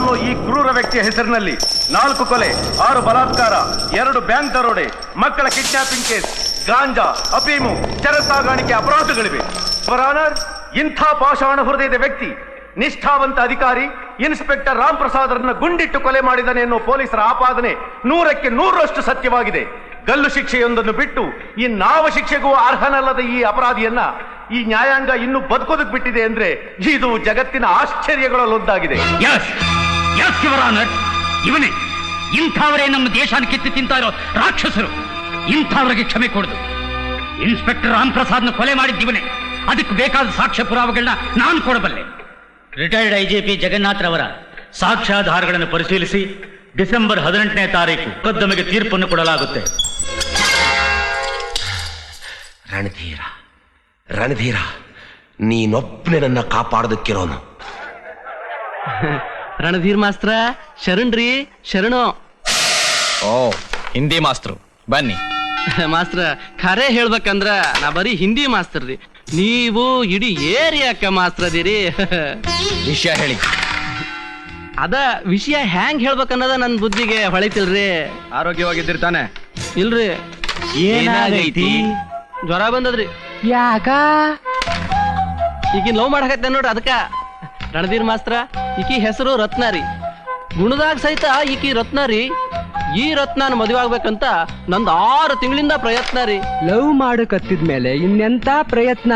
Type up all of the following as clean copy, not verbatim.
ಅನ್ನೋ ಈ ಕ್ರೂರ ವ್ಯಕ್ತಿಯ ಹೆಸರಿನಲ್ಲಿ 4 ಕೊಲೆ, 6 ಬಲಾತ್ಕಾರ, 2 ಬ್ಯಾಂಕ್ ದರೋಡೆ, ಮಕ್ಕಳ ಕಿಡ್ನಾಪಿಂಗ್ ಕೇಸ್, ಗಾಂಜಾ, ಅಫೀಮು, ಚರ ಸಾಗಾಣಿಕೆ ಅಪರಾಧಗಳಿವೆ. ಯುವರ್ ಆನರ್, ಇಂಥ ಪಾಷಾಣ ಹೃದಯದ ವ್ಯಕ್ತಿ ನಿಷ್ಠಾವಂತ ಅಧಿಕಾರಿ ಇನ್ಸ್ಪೆಕ್ಟರ್ ರಾಮ್ ಪ್ರಸಾದ್ರನ್ನ ಗುಂಡಿಟ್ಟು ಕೊಲೆ ಮಾಡಿದನೆ ಎನ್ನುವ ಪೊಲೀಸರ ಆಪಾದನೆ 100ಕ್ಕೆ 100ರಷ್ಟು ಸತ್ಯವಾಗಿದೆ. ಗಲ್ಲು ಶಿಕ್ಷೆಯೊಂದನ್ನು ಬಿಟ್ಟು ಇನ್ನಾವ ಶಿಕ್ಷೆಗೂ ಅರ್ಹನಲ್ಲದ ಈ ಅಪರಾಧಿಯನ್ನ ಈ ನ್ಯಾಯಾಂಗ ಇನ್ನೂ ಬದುಕೋದಕ್ಕೆ ಬಿಟ್ಟಿದೆ ಅಂದ್ರೆ ಇದು ಜಗತ್ತಿನ ಆಶ್ಚರ್ಯಗಳಲ್ಲೊಂದಾಗಿದೆ. ಇವನೇ ಇಂಥವರೇ ನಮ್ಮ ದೇಶನ ಕಿತ್ತು ತಿಂತಾ ಇರೋ ರಾಕ್ಷಸರು. ಇಂಥವರಿಗೆ ಕ್ಷಮೆ ಕೊಡುದು. ಇನ್ಸ್ಪೆಕ್ಟರ್ ರಾಮ್ ಪ್ರಸಾದ್ನ ಕೊಲೆ ಮಾಡಿದ್ದೀವನೇ, ಅದಕ್ಕೆ ಬೇಕಾದ ಸಾಕ್ಷ್ಯ ಪುರಾವೆಗಳನ್ನ ನಾನು ಕೊಡಬಲ್ಲೆ. ರಿಟೈರ್ಡ್ ಐಜಿಪಿ ಜಗನ್ನಾಥ್ ರವರ ಸಾಕ್ಷ್ಯಾಧಾರಗಳನ್ನು ಪರಿಶೀಲಿಸಿ ಡಿಸೆಂಬರ್ 18ನೇ ತಾರೀಕು ಮೊಕದ್ದಮೆಗೆ ತೀರ್ಪನ್ನು ಕೊಡಲಾಗುತ್ತೆ. ರಣಧೀರ, ನೀನೊಬ್ಬನೇ ನನ್ನ ಕಾಪಾಡೋದಕ್ಕಿರೋನು. ರಣಧೀರ್ ಮಾಸ್ತ್ರ ಶರಣ್ರಿ, ಶರಣು. ಓ, ಹಿಂದಿ ಮಾಸ್ತರು ಬನ್ನಿ. ಮಾಸ್ತ್ರ ಖರೆ ಹೇಳ್ಬೇಕಂದ್ರ ನಾ ಬರೀ ಹಿಂದಿ ಮಾಸ್ತರ್ ರೀ, ನೀವು ಇಡೀ ಏರಿಯಾಕ ಮಾಸ್ತ್ರದಿರಿ. ವಿಷಯ ಹೇಳಿ. ಅದ ವಿಷಯ ಹ್ಯಾಂಗ್ ಹೇಳ್ಬೇಕನ್ನೋದ ನನ್ ಬುದ್ಧಿಗೆ ಹೊಳಿತಿಲ್ರಿ. ಆರೋಗ್ಯವಾಗಿದ್ದಿರ್ತಾನೆ? ಇಲ್ರಿ. ಏನಾಗೈತಿ? ಜ್ವರ ಬಂದದ್ರಿ. ಯಾಕ? ಈಗಿನ ಲವ್ ಮಾಡಕತ್ತೆ ನೋಡ್ರಿ, ಅದಕ್ಕ. ರಣಧೀರ್ ಮಾಸ್ತ್ರ, ಈಕಿ ಹೆಸರು ರತ್ನ ರೀ. ಗುಣದಾಗ ಸಹಿತ ಈಕಿ ರತ್ನ ರೀ. ಈ ರತ್ನಾನ ಮದುವೆ ಆಗ್ಬೇಕಂತ ನಂದು 6 ತಿಂಗಳಿಂದ ಪ್ರಯತ್ನ ರೀ. ಲವ್ ಮಾಡಕತ್ತಿದ್ಮೇಲೆ ಇನ್ನೆಂತ ಪ್ರಯತ್ನ?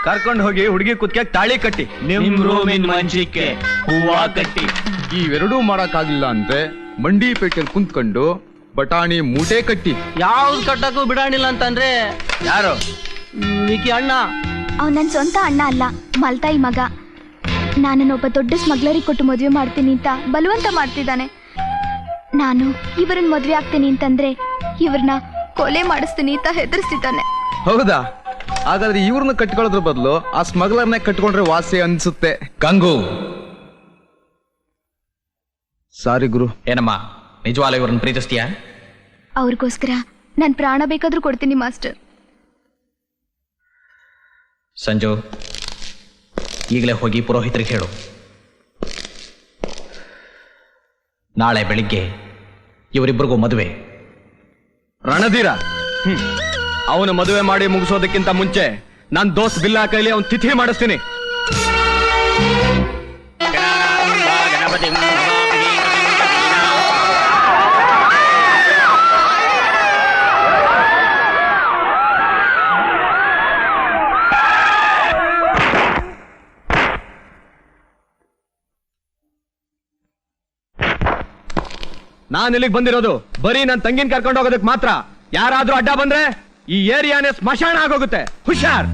ಕರ್ಕೊಂಡು ಹೋಗಿ ಹುಡುಗಿ ಕುತ್ಕ್ಯಾಗ ತಾಳಿ ಕಟ್ಟಿ, ನಿಮ್ ರೂಮಿನ ಮಂಚಕ್ಕೆ ಹೂವ ಕಟ್ಟಿ. ಇವೆರಡೂ ಮಾಡಕ್ಕಾಗಿಲ್ಲ ಅಂದ್ರೆ ಮಂಡಿಪೇಟೆಯಲ್ಲಿ ಕುಂತ್ಕೊಂಡು ಬಟಾಣಿ ಮೂಟೆ ಕಟ್ಟಿ. ಯಾವ್ದು ಕಟ್ಟಕ್ಕೂ ಬಿಡಾಣಿಲ್ಲ ಅಂತಂದ್ರೆ ಯಾರು? ಈಕಿ ಅಣ್ಣ. ಅವ್ ನನ್ ಸ್ವಂತ ಅಣ್ಣ ಅಲ್ಲ, ಮಲ್ತಾಯಿ ಮಗ. ನಾನನ್ನೊಬ್ಬ ದೊಡ್ಡ ಸ್ಮಗ್ಲರಿಗೆ ಕೊಟ್ಟು ಮದುವೆ ಮಾಡ್ತೀನಿ ಅಂತ ಬಲವಂತ ಮಾಡ್ತಿದ್ದಾನೆ. ನಾನು ಇವರನ್ನ ಮದುವೆ ಆಗ್ತೀನಿ ಅಂತಂದ್ರೆ ಇವ್ರನ್ನ ಕೊಲೆ ಮಾಡಿಸ್ತೀನಿ ಅಂತ ಹೆದರ್ಸ್ತಿದ್ದಾನೆ. ಹೌದಾ? ಹಾಗಾದ್ರೆ ಇವ್ರನ್ನ ಕಟ್ಕೊಳ್ಳೋದ್ರ ಬದಲು ಆ ಸ್ಮಗ್ಲರ್ನೇ ಕಟ್ಕೊಂಡ್ರೆ ವಾಸಿ ಅನ್ಸುತ್ತೆ. ಗಂಗು. ಸಾರಿ ಗುರು. ಏನಮ್ಮ, ನಿಜವಾಗ್ಲೂ ಇವ್ರನ್ನ ಪ್ರೀತಿಸ್ತೀಯಾ? ಅವ್ರಿಗೋಸ್ಕರ ನನ್ ಪ್ರಾಣ ಬೇಕಾದ್ರೂ ಕೊಡ್ತೀನಿ ಮಾಸ್ಟರ್. ಸಂಜು, ಈಗಲೇ ಹೋಗಿ ಪುರೋಹಿತರಿಗೆ ಹೇಳು, ನಾಳೆ ಬೆಳಿಗ್ಗೆ ಇವರಿಬ್ಬರಿಗೂ ಮದುವೆ. ರಣಧೀರ, ಅವನು ಮದುವೆ ಮಾಡಿ ಮುಗಿಸೋದಕ್ಕಿಂತ ಮುಂಚೆ ನಾನ್ ದೋಸ್ತ್ ಬಿಲ್ಲಾ ಕೈಲಿ ಅವನ್ ತಿಥಿ ಮಾಡಿಸ್ತೀನಿ. ನಾನ್ ಇಲ್ಲಿಗೆ ಬಂದಿರೋದು ಬರೀ ನನ್ ತಂಗಿನ ಕರ್ಕೊಂಡು ಹೋಗೋದಕ್ಕೆ ಮಾತ್ರ. ಯಾರಾದ್ರೂ ಅಡ್ಡ ಬಂದ್ರೆ ಈ ಏರಿಯಾನೇ ಸ್ಮಶಾನ ಆಗೋಗುತ್ತೆ. ಹುಷಾರ್.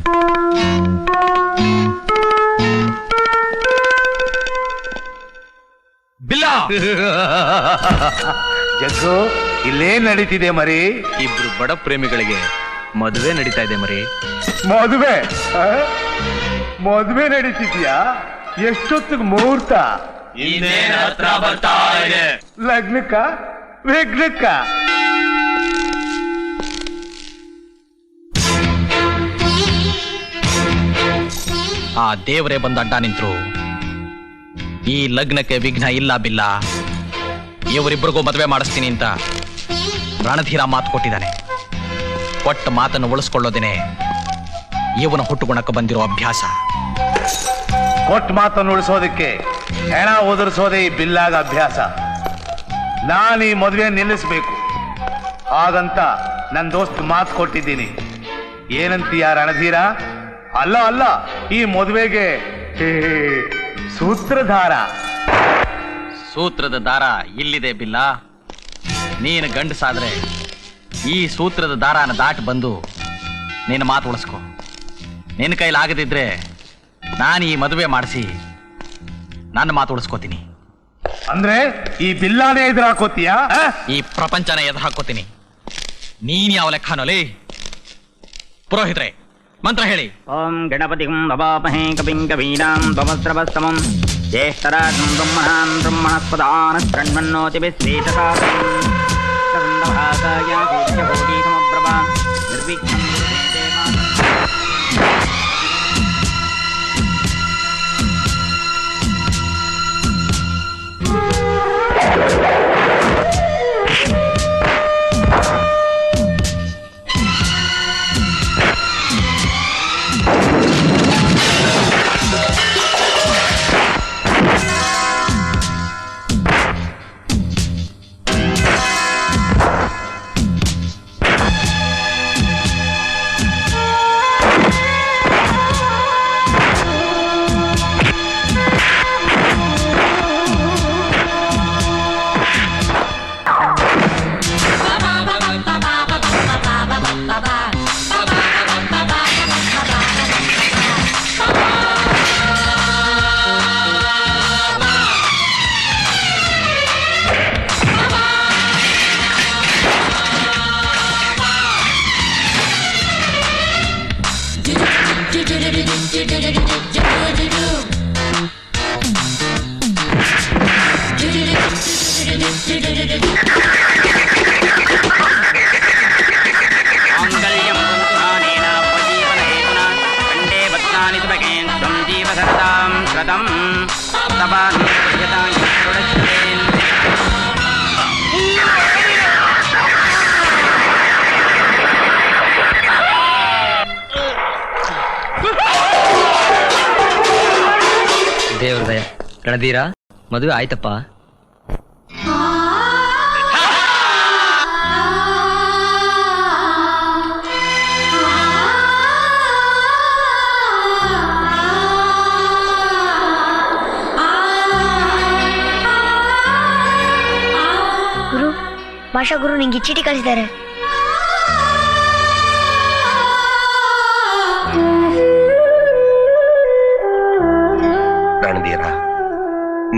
ಬಿಲ್ಲಾ. ಜಗ್ಗು, ಇಲ್ಲೇನ್ ನಡೀತಿದೆ ಮರಿ? ಇಬ್ರು ಬಡ ಪ್ರೇಮಿಗಳಿಗೆ ಮದುವೆ ನಡೀತಾ ಇದೆ ಮರಿ. ಮದುವೆ ನಡೀತಿದ್ಯಾ? ಎಷ್ಟೊತ್ತಿಗೆ ಮುಹೂರ್ತ? ಹತ್ರ ಬರ್ತಾ ಇದೆ. ಲಗ್ನಕ್ಕ ವಿಘ್ನಕ್ಕ? ಆ ದೇವರೇ ಬಂದು ಅಡ್ಡ ನಿಂತ್ರು. ಈ ಲಗ್ನಕ್ಕೆ ವಿಘ್ನ ಇಲ್ಲ ಬಿಲ್ಲ. ಇವರಿಬ್ಬರಿಗೂ ಮದುವೆ ಮಾಡಿಸ್ತೀನಿ ಅಂತ ರಣಧೀರ ಮಾತು ಕೊಟ್ಟಿದ್ದಾನೆ. ಕೊಟ್ಟ ಮಾತನ್ನು ಉಳಿಸ್ಕೊಳ್ಳೋದೇನೆ ಇವನ ಹುಟ್ಟುಗುಣಕ್ಕೆ ಬಂದಿರೋ ಅಭ್ಯಾಸ. ಕೊಟ್ಟ ಮಾತನ್ನು ಉಳಿಸೋದಕ್ಕೆ ಹೆಣ ಒದರಿಸೋದೇ ಈ ಬಿಲ್ಲಾಗ ಅಭ್ಯಾಸ. ನಾನು ಈ ಮದುವೆ ನಿಲ್ಲಿಸ್ಬೇಕು, ಹಾಗಂತ ನನ್ನ ದೋಸ್ತ್ ಮಾತು ಕೊಟ್ಟಿದ್ದೀನಿ. ಏನಂತೀಯ ರಣಧೀರ? ಅಲ್ಲ, ಈ ಮದುವೆಗೆ ಸೂತ್ರಧಾರ. ಸೂತ್ರದ ದಾರ ಇಲ್ಲಿದೆ ಬಿಲ್ಲ. ನೀನು ಗಂಡಸಾದ್ರೆ ಈ ಸೂತ್ರದ ದಾರಾನ ದಾಟಿ ಬಂದು ನಿನ್ನ ಮಾತು ಉಳಿಸ್ಕೊ. ನಿನ್ನ ಕೈಲಾಗದಿದ್ರೆ ನಾನು ಈ ಮದುವೆ ಮಾಡಿಸಿ ನನ್ನ ಮಾತು ಉಳಿಸ್ಕೋತೀನಿ. ಅಂದ್ರೆ ಈ ಬಿಲ್ಲಾನೇ ಎದುರು ಹಾಕೋತೀಯ? ಈ ಪ್ರಪಂಚನ ಎದುರು ಹಾಕೋತೀನಿ. ನೀನ್ ಯಾವ ಲೆಕ್ಕನೋಲಿ? ಪುರೋಹಿತ್ರೆ, ಮಂತ್ರ ಹೇಳಿ. ಓಂ ಗಣಪತಿಂ ಭವಾಮಹೇ ಕವಿಂ ಕವೀನಾಂ ಭವಸ್ರವಸ್ತಮಂ ಜ್ಯೇಷ್ಠರಾಜಂ ಬ್ರಹ್ಮಣಾಂ ಬ್ರಹ್ಮಣಸ್ಪದಾನ ಶೃಣ್ವನ್ನೋತಿ ವಿಶ್ವೇತಸಾದಂ ಸಂದಭಾಸಾಯ ಸೂರ್ಯಕೋಟಿ ಸಮಪ್ರಭಾ ನಿರ್ವಿಘ್ನಂ ತ್ವಂ ಜೀವಧರತಾಂ ಶತಂ ತಪಾನ್ಯತಾಂ ದೇವ್ರ ದಯ. ರಣಧೀರ, ಮದುವೆ ಆಯ್ತಪ್ಪ. ಗುರು, ಭಾಷಾ ಗುರು ನಿಂಗೆ ಚೀಟಿ ಕಳಿಸಿದ್ದಾರೆ. ರಣಧೀರ,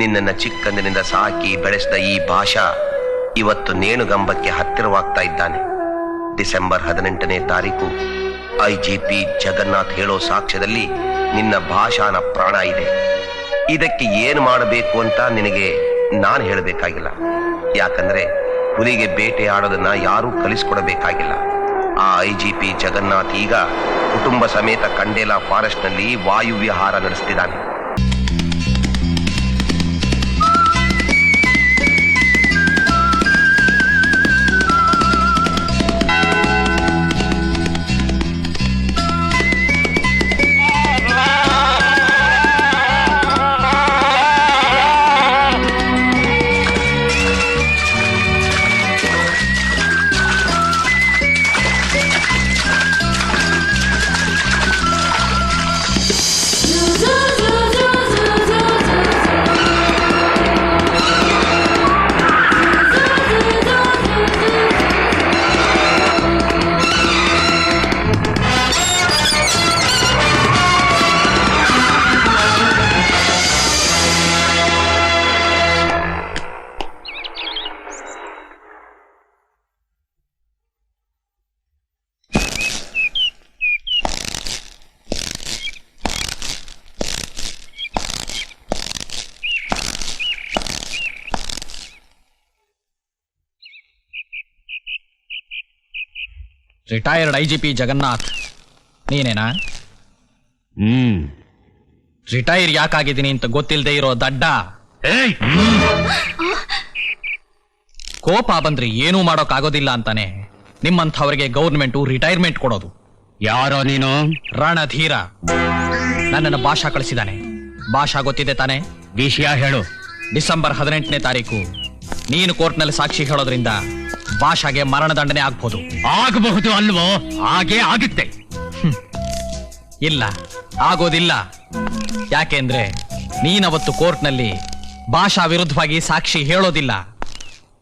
ನಿನ್ನನ್ನ ಚಿಕ್ಕಂದಿನಿಂದ ಸಾಕಿ ಬೆಳೆಸಿದ ಈ ಭಾಷಾ ಇವತ್ತು ನೇಣುಗಂಬಕ್ಕೆ ಹತ್ತಿರವಾಗ್ತಾ ಇದ್ದಾನೆ. ಡಿಸೆಂಬರ್ 18ನೇ ತಾರೀಕು IGP ಜಗನ್ನಾಥ್ ಹೇಳೋ ಸಾಕ್ಷ್ಯದಲ್ಲಿ ನಿನ್ನ ಭಾಷಾನ ಪ್ರಾಣ ಇದೆ. ಇದಕ್ಕೆ ಏನು ಮಾಡಬೇಕು ಅಂತ ನಿನಗೆ ನಾನು ಹೇಳಬೇಕಾಗಿಲ್ಲ. ಯಾಕಂದ್ರೆ ಹುಲಿಗೆ ಬೇಟೆ ಆಡೋದನ್ನ ಯಾರೂ ಕಲಿಸ್ಕೊಡಬೇಕಾಗಿಲ್ಲ. ಆ IGP ಜಗನ್ನಾಥ್ ಈಗ ಕುಟುಂಬ ಸಮೇತ ಕಂಡೇಲಾ ಫಾರೆಸ್ಟ್ ನಲ್ಲಿ ವಾಯುವಿಹಾರ ನಡೆಸ್ತಿದ್ದಾನೆ. ರಿಟೈರ್ಡ್ IGP ಜಗನ್ನಾಥ್ ನೀನೇನಾ? ರಿಟೈರ್ ಯಾಕಾಗಿದ್ದೀನಿ ಅಂತ ಗೊತ್ತಿಲ್ಲದೆ ಇರೋ ದಡ್ಡ. ಕೋಪ ಬಂದ್ರೆ ಏನೂ ಮಾಡೋಕ್ಕಾಗೋದಿಲ್ಲ ಅಂತಾನೆ ನಿಮ್ಮಂಥವ್ರಿಗೆ ಗೌರ್ಮೆಂಟು ರಿಟೈರ್ಮೆಂಟ್ ಕೊಡೋದು. ಯಾರೋ ನೀನು? ರಣಧೀರ ನನ್ನನ್ನು ಭಾಷಾ ಕಳಿಸಿದಾನೆ. ಭಾಷಾ ಗೊತ್ತಿದೆ ತಾನೆ? ವಿಷಯ ಹೇಳು. ಡಿಸೆಂಬರ್ 18ನೇ ತಾರೀಕು ನೀನು ಕೋರ್ಟ್ನಲ್ಲಿ ಸಾಕ್ಷಿ ಹೇಳೋದ್ರಿಂದ ಭಾಷಾಗೆ ಮರಣದಂಡನೆ ಆಗ್ಬೋದು. ಆಗಬಹುದು ಅಲ್ವೋ? ಹಾಗೇ ಆಗುತ್ತೆ. ಇಲ್ಲ, ಆಗೋದಿಲ್ಲ. ಯಾಕೆಂದ್ರೆ ನೀನವತ್ತು ಕೋರ್ಟ್ನಲ್ಲಿ ಭಾಷಾ ವಿರುದ್ಧವಾಗಿ ಸಾಕ್ಷಿ ಹೇಳೋದಿಲ್ಲ.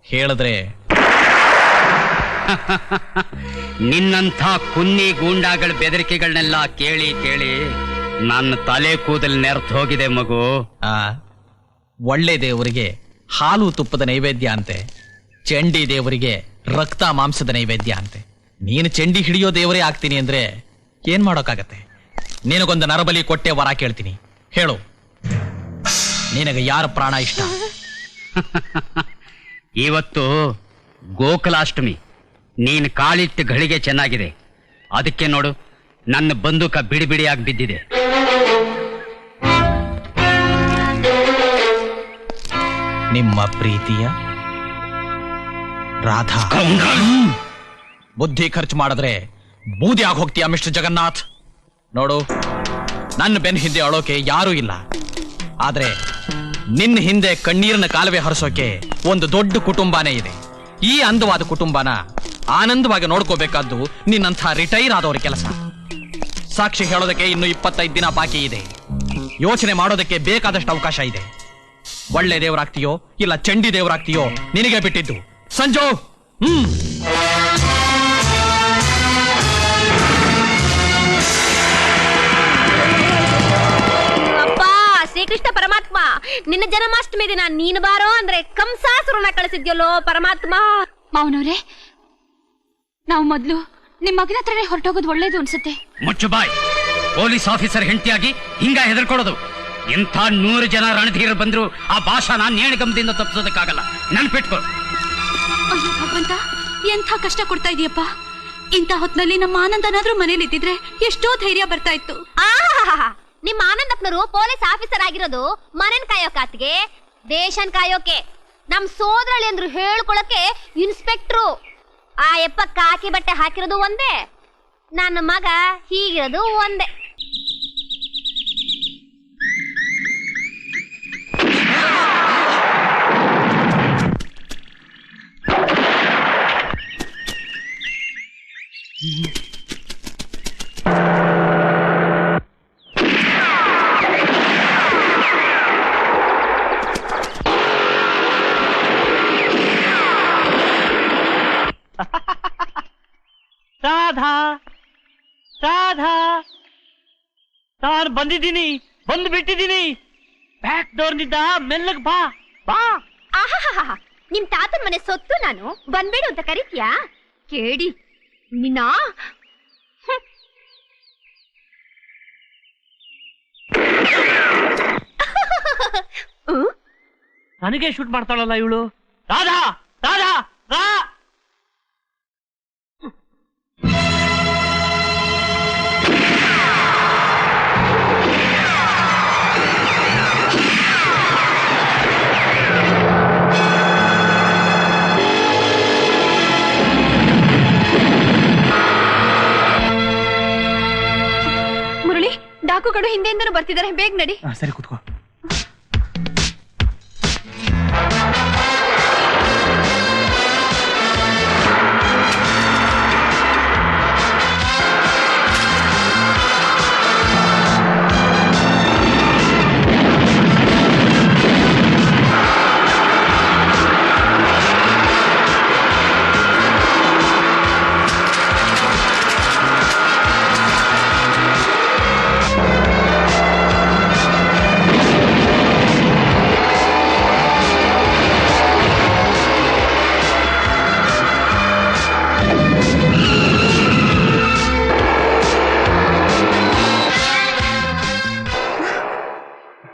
ಹೇಳಿದ್ರೆ ನಿನ್ನಂಥ ಕುನ್ನಿ ಗೂಂಡಾಗಳ ಬೆದರಿಕೆಗಳನ್ನೆಲ್ಲ ಕೇಳಿ ಕೇಳಿ ನನ್ನ ತಲೆ ಕೂದಲು ನೆರೆದು ಹೋಗಿದೆ ಮಗು. ಒಳ್ಳೆ ದೇವರಿಗೆ ಹಾಲು ತುಪ್ಪದ ನೈವೇದ್ಯ ಅಂತೆ, ಚಂಡಿ ದೇವರಿಗೆ ರಕ್ತ ಮಾಂಸದ ನೈವೇದ್ಯ ಅಂತೆ. ನೀನು ಚಂಡಿ ಹಿಡಿಯೋ ದೇವರೇ ಆಗ್ತೀನಿ ಅಂದ್ರೆ ಏನ್ ಮಾಡೋಕ್ಕಾಗತ್ತೆ? ನಿನಗೊಂದು ನರಬಲಿ ಕೊಟ್ಟೆ ವರ ಕೇಳ್ತೀನಿ. ಹೇಳು, ನಿನಗೆ ಯಾರ ಪ್ರಾಣ ಇಷ್ಟ? ಇವತ್ತು ಗೋಕುಲಾಷ್ಟಮಿ. ನೀನು ಕಾಲಿಟ್ಟು ಗಳಿಗೆ ಚೆನ್ನಾಗಿದೆ. ಅದಕ್ಕೆ ನೋಡು, ನನ್ನ ಬಂದೂಕ ಬಿಡಿ ಬಿಡಿಯಾಗಿ ಬಿದ್ದಿದೆ. ನಿಮ್ಮ ಪ್ರೀತಿಯ ರಾಧಾ. ಬುದ್ಧಿ ಖರ್ಚು ಮಾಡಿದ್ರೆ ಬೂದಿ ಆಗಿ ಹೋಗ್ತೀಯ ಮಿಸ್ಟರ್ ಜಗನ್ನಾಥ್. ನೋಡು, ನನ್ನ ಬೆನ್ನ ಹಿಂದೆ ಅಳೋಕೆ ಯಾರೂ ಇಲ್ಲ. ಆದ್ರೆ ನಿನ್ನ ಹಿಂದೆ ಕಣ್ಣೀರಿನ ಕಾಲುವೆ ಹರಿಸೋಕೆ ಒಂದು ದೊಡ್ಡ ಕುಟುಂಬನೇ ಇದೆ. ಈ ಅಂದವಾದ ಕುಟುಂಬನ ಆನಂದವಾಗಿ ನೋಡ್ಕೋಬೇಕಾದ್ದು ನಿನ್ನಂಥ ರಿಟೈರ್ ಆದವ್ರ ಕೆಲಸ. ಸಾಕ್ಷಿ ಹೇಳೋದಕ್ಕೆ ಇನ್ನು 25 ದಿನ ಬಾಕಿ ಇದೆ. ಯೋಚನೆ ಮಾಡೋದಕ್ಕೆ ಬೇಕಾದಷ್ಟು ಅವಕಾಶ ಇದೆ. ಒಳ್ಳೆ ದೇವರಾಗ್ತೀಯೋ ಇಲ್ಲ ಚಂಡಿ ದೇವರಾಗ್ತೀಯೋ ನಿನಗೆ ಬಿಟ್ಟಿದ್ದು. ಸಂಜು, ಶ್ರೀಕೃಷ್ಣ ಪರಮಾತ್ಮ, ನಿನ್ನ ಜನ್ಮಾಷ್ಟಮಿ ದಿನ ನೀನು ಬಾರೋ ಅಂದ್ರೆ ಕಂಸಾಸುರನ ಕಳಿಸಿದ್ಯಲ್ಲೋ ಪರಮಾತ್ಮ. ಮಾವನವ್ರೆ, ನಾವು ಮೊದ್ಲು ನಿಮ್ ಮಗನ ಹತ್ರನೇ ಹೊರಟೋಗೋದು ಒಳ್ಳೇದು ಅನ್ಸುತ್ತೆ. ಮುಚ್ಚು ಬಾಯ್. ಪೊಲೀಸ್ ಆಫೀಸರ್ ಹೆಂಡತಿಯಾಗಿ ಹಿಂಗ ಹೆದರ್ಕೊಳ್ಳೋದು. ಎಂಥ 100 ಜನ ರಣಧೀರರು ಬಂದ್ರು ಆ ಭಾಷಾನ ನೇಣಿಗಂಬದಿಂದ ತಪ್ಪಿಸೋದಕ್ಕಾಗಲ್ಲ. ನೆನ್ಪಿಟ್ಕೋ. ಅಯ್ಯೋ ಭಗವಂತ, ಎಂಥ ಕಷ್ಟ ಕೊಡ್ತಾ ಇದೀಯಪ್ಪ. ಇಂಥ ಹೊತ್ನಲ್ಲಿ ನಮ್ಮ ಆನಂದನಾದ್ರೂ ಮನೇಲಿ ಇದ್ದಿದ್ರೆ ಎಷ್ಟೋ ಧೈರ್ಯ ಬರ್ತಾ ಇತ್ತು. ನಿಮ್ಮ ಆನಂದಪ್ಪನವರು ಪೊಲೀಸ್ ಆಫೀಸರ್ ಆಗಿರೋದು ಮನೆನ್ ಕಾಯೋಕಾತ್ಗೆ ದೇಶನ್ ಕಾಯೋಕೆ. ನಮ್ ಸೋದರಳಿ ಅಂದ್ರು ಹೇಳ್ಕೊಳಕ್ಕೆ ಇನ್ಸ್ಪೆಕ್ಟ್ರು. ಆ ಯಪ್ಪ ಕಾಕಿ ಬಟ್ಟೆ ಹಾಕಿರೋದು ಒಂದೇ, ನನ್ನ ಮಗ ಹೀಗಿರೋದು ಒಂದೇ. ರಾಧಾ ರಾಧಾ, ನಾನು ಬಂದಿದ್ದೀನಿ, ಬಂದು ಬಿಟ್ಟಿದ್ದೀನಿ. ಬ್ಯಾಕ್ ಡೋರ್ನಿಂದ ಮೆಲ್ಲಗ್ ಬಾ ಬಾ. ಆಹಾಹಾ, ನಿಮ್ ತಾತನ್ ಮನೆ ಸೊತ್ತು ನಾನು ಬಂದ್ಬೇಡು ಅಂತ ಕರೀತೀಯಾ? ಕೇಳಿ ನಿನ್ನ ನನಗೆ ಶೂಟ್ ಮಾಡ್ತಾಳಲ್ಲ ಇವಳು. ರಾಧಾ ರಾಧಾ ರಾ. ಮುರಳಿ, ಡಾಕುಗಳು ಹಿಂದೆಯಿಂದನೂ ಬರ್ತಿದ್ದಾರೆ, ಬೇಗ ನಡಿ. ಸರಿ ಕೂತ್ಕೋ.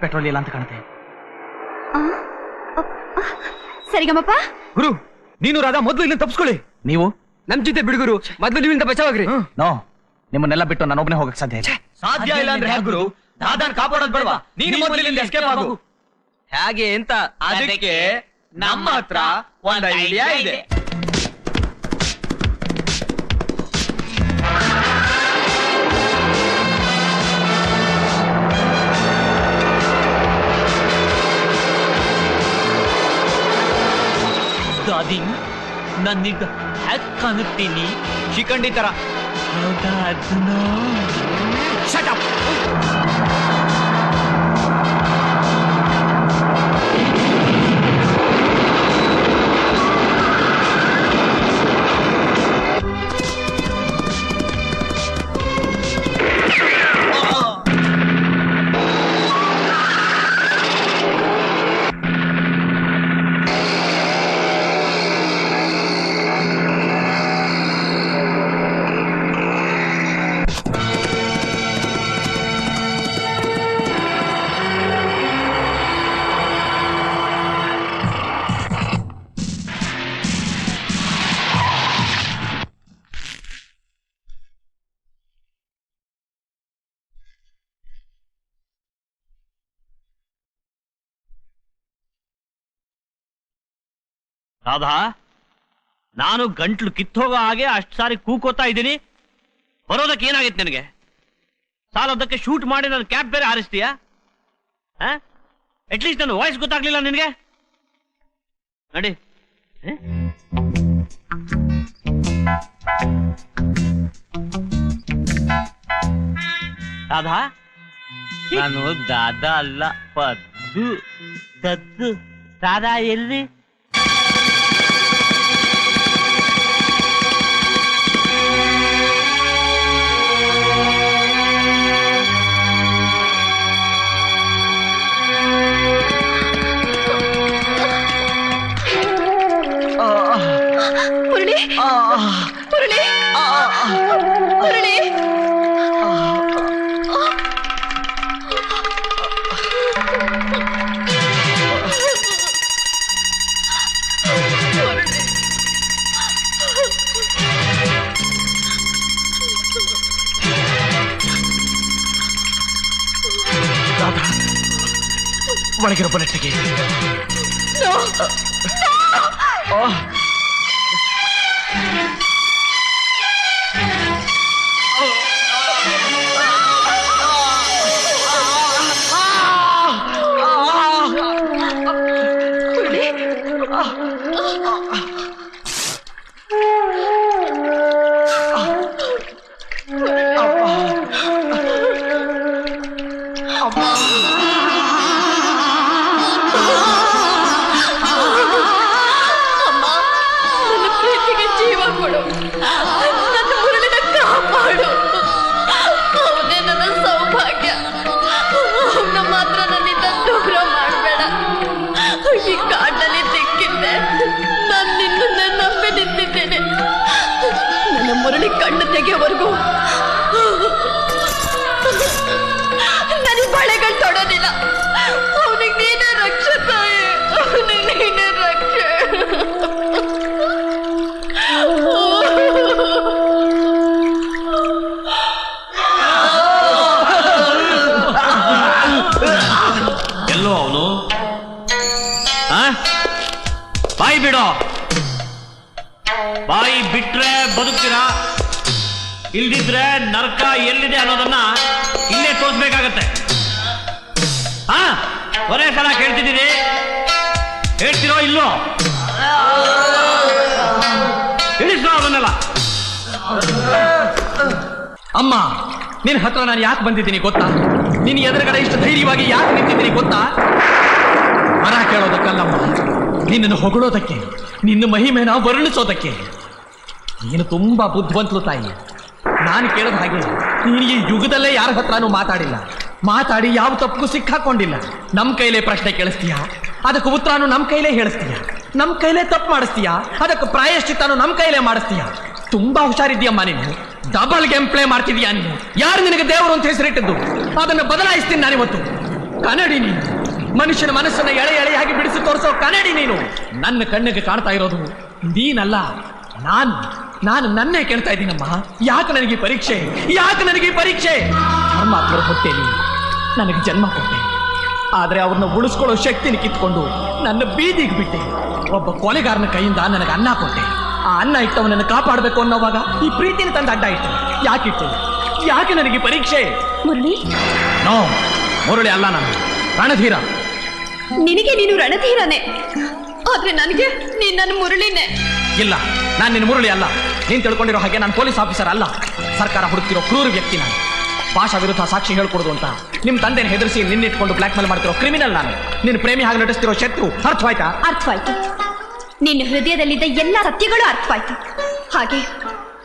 ಪೆಟ್ರೋಲ್ ಇಲ್ಲ ಅಂತ ಕಾಣುತ್ತೆ. ಸರಿಗಮ್ಮಪ್ಪ. ಗುರು, ನೀನು ರಾಧಾ ಮೊದ್ಲು ಇಲ್ಲಿಂದ ತಪ್ಪಿಸ್ಕೊಳ್ಳಿ. ನೀವು ನಮ್ ಜೊತೆ ಬಿಡುಗರು, ಮೊದ್ಲು ನೀವಿಂದ ಬಚಾವಾಗ್ರಿ. ನೋ, ನಿಮ್ಮನ್ನೆಲ್ಲ ಬಿಟ್ಟು ನಾನೊಬ್ಬನೇ ಹೋಗಕ್ ಸಾಧ್ಯ ಇಲ್ಲ. ಸಾಧ್ಯ ಇಲ್ಲ ಅಂದ್ರೆ ಹೇಗೆ ಗುರು? ದಾದಾನ್ ಕಾಪಾಡೋದ್ ಬೇಡವಾ? ನೀನು ಮೊದಲಿಂದ ಎಸ್ಕೇಪ್ ಆಗು. ಹೇಗೆ ಅಂತ ಅದಕ್ಕೆ ನಮ್ಮ ಹತ್ರ ಒಂದು ಐಡಿಯಾ ಇದೆ. ದಾದಿ, ನನ್ನೀಗ ಹ್ಯಾಕ್ ಕಾಣುತ್ತೀನಿ? ಶಿಖಂಡಿ ತರ. ಹೌದಾ? ಅದನ್ನ Shut up! ರಾಧಾ, ನಾನು ಗಂಟ್ಲು ಕಿತ್ತೋಗೋ ಹಾಗೆ ಅಷ್ಟು ಸಾರಿ ಕೂಕೋತಾ ಇದ್ದೀನಿ. ಬರೋದಕ್ಕೆ ಏನಾಗಿತ್ತು ನಿನಗೆ? ಸಾಲೋದಕ್ಕೆ ಶೂಟ್ ಮಾಡಿ ನನ್ನ ಕ್ಯಾಪ್ ಬೇರೆ ಹಾರಿಸ್ತೀಯಾ? ಅಟ್ಲೀಸ್ಟ್ ನನ್ನ ವಾಯ್ಸ್ ಗೊತ್ತಾಗ್ಲಿಲ್ಲ ನಿನಗೆ? ನಡಿ. ರಾಧಾ, ನಾನು ದಾದಾ ಅಲ್ಲ, ಪದ್ದು ದದ್ದು. ರಾಧಾ ಎಲ್ಲಿ? ಮುರಳಿ, ಮುರಳಿ, ಮುರಳಿ. ರಾಧಾ, ಒಳಗಿರೋ ಬುಲೆಟ್ ತೆಗಿ. ನನ್ನ ಪ್ರೀತಿಗೆ ಜೀವ ಕೊಡು, ನನ್ನ ಮುರಳಿನ ಕಾಪಾಡು. ಅವನೇ ನನ್ನ ಸೌಭಾಗ್ಯ, ಅವನ ಮಾತ್ರ ನನ್ನಿಂದ ದೂರ ಮಾಡಬೇಡ. ಈ ಕಾಡಲ್ಲಿ ಸಿಕ್ಕಿದ್ದೆ, ನಾನು ನಿನ್ನನ್ನೇ ನಂಬಿ ನಿಂತಿದ್ದೇನೆ. ನನ್ನ ಮುರಳಿ ಕಣ್ಣು ತೆಗೆಯವರೆಗೂ ನನಗೆ ಬಳೆಗಳು ತೊಡೋದಿಲ್ಲ. ಅವನಿಗೆ ನೀನೇ ರಕ್ಷೆ ತಾಯಿ, ಅವನಿಗೆ ನೀನೇ ರಕ್ಷೆ. ಎಲ್ಲೋ ಅವನು? ಬಾಯಿ ಬಿಡೋ. ಬಾಯಿ ಬಿಟ್ರೆ ಬದುಕ್ತೀರಾ, ಇಲ್ದಿದ್ರೆ ನರಕ ಎಲ್ಲಿದೆ ಅನ್ನೋದನ್ನ ಇಲ್ಲೇ ತೋರಿಸ್ಬೇಕಾಗತ್ತೆ. ಕೊನೆ ಸಲ ಕೇಳ್ತಿದ್ದೀನಿ, ಹೇಳ್ತಿರೋ ಇಲ್ಲೋ? ತಿಳಿಸೋ ಅವನ್ನೆಲ್ಲ. ಅಮ್ಮ, ನಿನ್ನ ಹತ್ರ ನಾನು ಯಾಕೆ ಬಂದಿದ್ದೀನಿ ಗೊತ್ತಾ? ನಿನ್ನ ಎದುರುಗಡೆ ಇಷ್ಟು ಧೈರ್ಯವಾಗಿ ಯಾಕೆ ನಿಂತಿದ್ದೀನಿ ಗೊತ್ತಾ? ಮರ ಕೇಳೋದಕ್ಕಲ್ಲಮ್ಮ, ನಿನ್ನನ್ನು ಹೊಗಳೋದಕ್ಕೆ, ನಿನ್ನ ಮಹಿಮೆನ ವರ್ಣಿಸೋದಕ್ಕೆ. ನೀನು ತುಂಬಾ ಬುದ್ಧಿವಂತಲು ತಾಯಿ. ನಾನು ಕೇಳೋದು ಹಾಗೆ, ನೀನು ಈ ಯುಗದಲ್ಲೇ ಯಾರ ಹತ್ರನೂ ಮಾತಾಡಿ ಯಾವ ತಪ್ಪು ಸಿಕ್ಕಾಕೊಂಡಿಲ್ಲ. ನಮ್ಮ ಕೈಲೇ ಪ್ರಶ್ನೆ ಕೇಳಿಸ್ತೀಯಾ, ಅದಕ್ಕೆ ಉತ್ತರನು ನಮ್ಮ ಕೈಲೇ ಹೇಳಿಸ್ತೀಯ. ನಮ್ಮ ಕೈಲೇ ತಪ್ಪು ಮಾಡಿಸ್ತೀಯಾ, ಅದಕ್ಕೆ ಪ್ರಾಯಶ್ಚಿತ್ತನು ನಮ್ಮ ಕೈಲೇ ಮಾಡಿಸ್ತೀಯ. ತುಂಬಾ ಹುಷಾರಿದ್ದೀಯಮ್ಮ ನೀನು. ಡಬಲ್ ಗೇಮ್ ಪ್ಲೇ ಮಾಡ್ತಿದ್ಯಾ ನೀನು. ಯಾರು ನಿನಗೆ ದೇವರು ಅಂತ ಹೆಸರಿಟ್ಟಿದ್ದು? ಅದನ್ನು ಬದಲಾಯಿಸ್ತೀನಿ ನಾನಿವತ್ತು. ಕನ್ನಡಿ ನೀನು, ಮನುಷ್ಯನ ಮನಸ್ಸನ್ನ ಎಳೆಯಾಗಿ ಬಿಡಿಸಿ ತೋರಿಸೋ ಕನ್ನಡಿ ನೀನು. ನನ್ನ ಕಣ್ಣಿಗೆ ಕಾಣ್ತಾ ಇರೋದು ನೀನಲ್ಲ, ನಾನು ನನ್ನೇ ಕೇಳ್ತಾ ಇದ್ದೀನಮ್ಮ. ಯಾಕೆ ನನಗೆ ಪರೀಕ್ಷೆ? ಪರಮಾತ್ಮರ ಹೊಟ್ಟೆಲಿ ನನಗೆ ಜನ್ಮ ಕೊಟ್ಟೆ, ಆದ್ರೆ ಅವ್ರನ್ನ ಉಳಿಸ್ಕೊಳ್ಳೋ ಶಕ್ತಿನ ಕಿತ್ಕೊಂಡು ನನ್ನ ಬೀದಿಗೆ ಬಿಟ್ಟೆ. ಒಬ್ಬ ಕೊಲೆಗಾರನ ಕೈಯಿಂದ ನನಗೆ ಅನ್ನ ಕೊಟ್ಟೆ. ಆ ಅನ್ನ ಇಟ್ಟವನನ್ನು ಕಾಪಾಡಬೇಕು ಅನ್ನೋವಾಗ ಈ ಪ್ರೀತಿನ ತಂದು ಅಡ್ಡ ಇಟ್ಟೆ. ಯಾಕೆ ನನಗೆ ಪರೀಕ್ಷೆ? ಮುರಳಿ, ನೋ, ಮುರಳಿ ಅಲ್ಲ, ನಾನು ರಣಧೀರ. ನಿನಗೆ ನೀನು ರಣಧೀರನೇ, ಆದ್ರೆ ನನಗೆ ನೀನ್ ನನ್ನ ಮುರಳಿನೇ. ಇಲ್ಲ, ನಾನು ನಿನ್ನ ಮುರಳಿ ಅಲ್ಲ. ನೀನ್ ತಿಳ್ಕೊಂಡಿರೋ ಹಾಗೆ ನಾನು ಪೊಲೀಸ್ ಆಫೀಸರ್ ಅಲ್ಲ. ಸರ್ಕಾರ ಹುಡುಕ್ತಿರೋ ಕ್ರೂರ ವ್ಯಕ್ತಿ ನಾನು. ಭಾಷಾ ವಿರುದ್ಧ ಸಾಕ್ಷಿ ಹೇಳ್ಕೊಡುದು ಅಂತ ನಿಮ್ ತಂದೆನ ಹೆದರಿಸಿ ನಿನ್ನಿಟ್ಕೊಂಡು ಬ್ಲಾಕ್ ಮೇಲ್ ಮಾಡ್ತಿರೋ ಕ್ರಿಮಿನಲ್ ನಾನು. ನಿನ್ನ ಪ್ರೇಮಿ ಹಾಗೆ ನಟಿಸ್ತಿರೋ ಶತ್ರು. ಅರ್ಥವಾಯ್ತಾ? ಅರ್ಥವಾಯ್ತು. ನಿನ್ನ ಹೃದಯದಲ್ಲಿದ್ದ ಎಲ್ಲ ಸತ್ಯಗಳು ಅರ್ಥವಾಯ್ತು. ಹಾಗೆ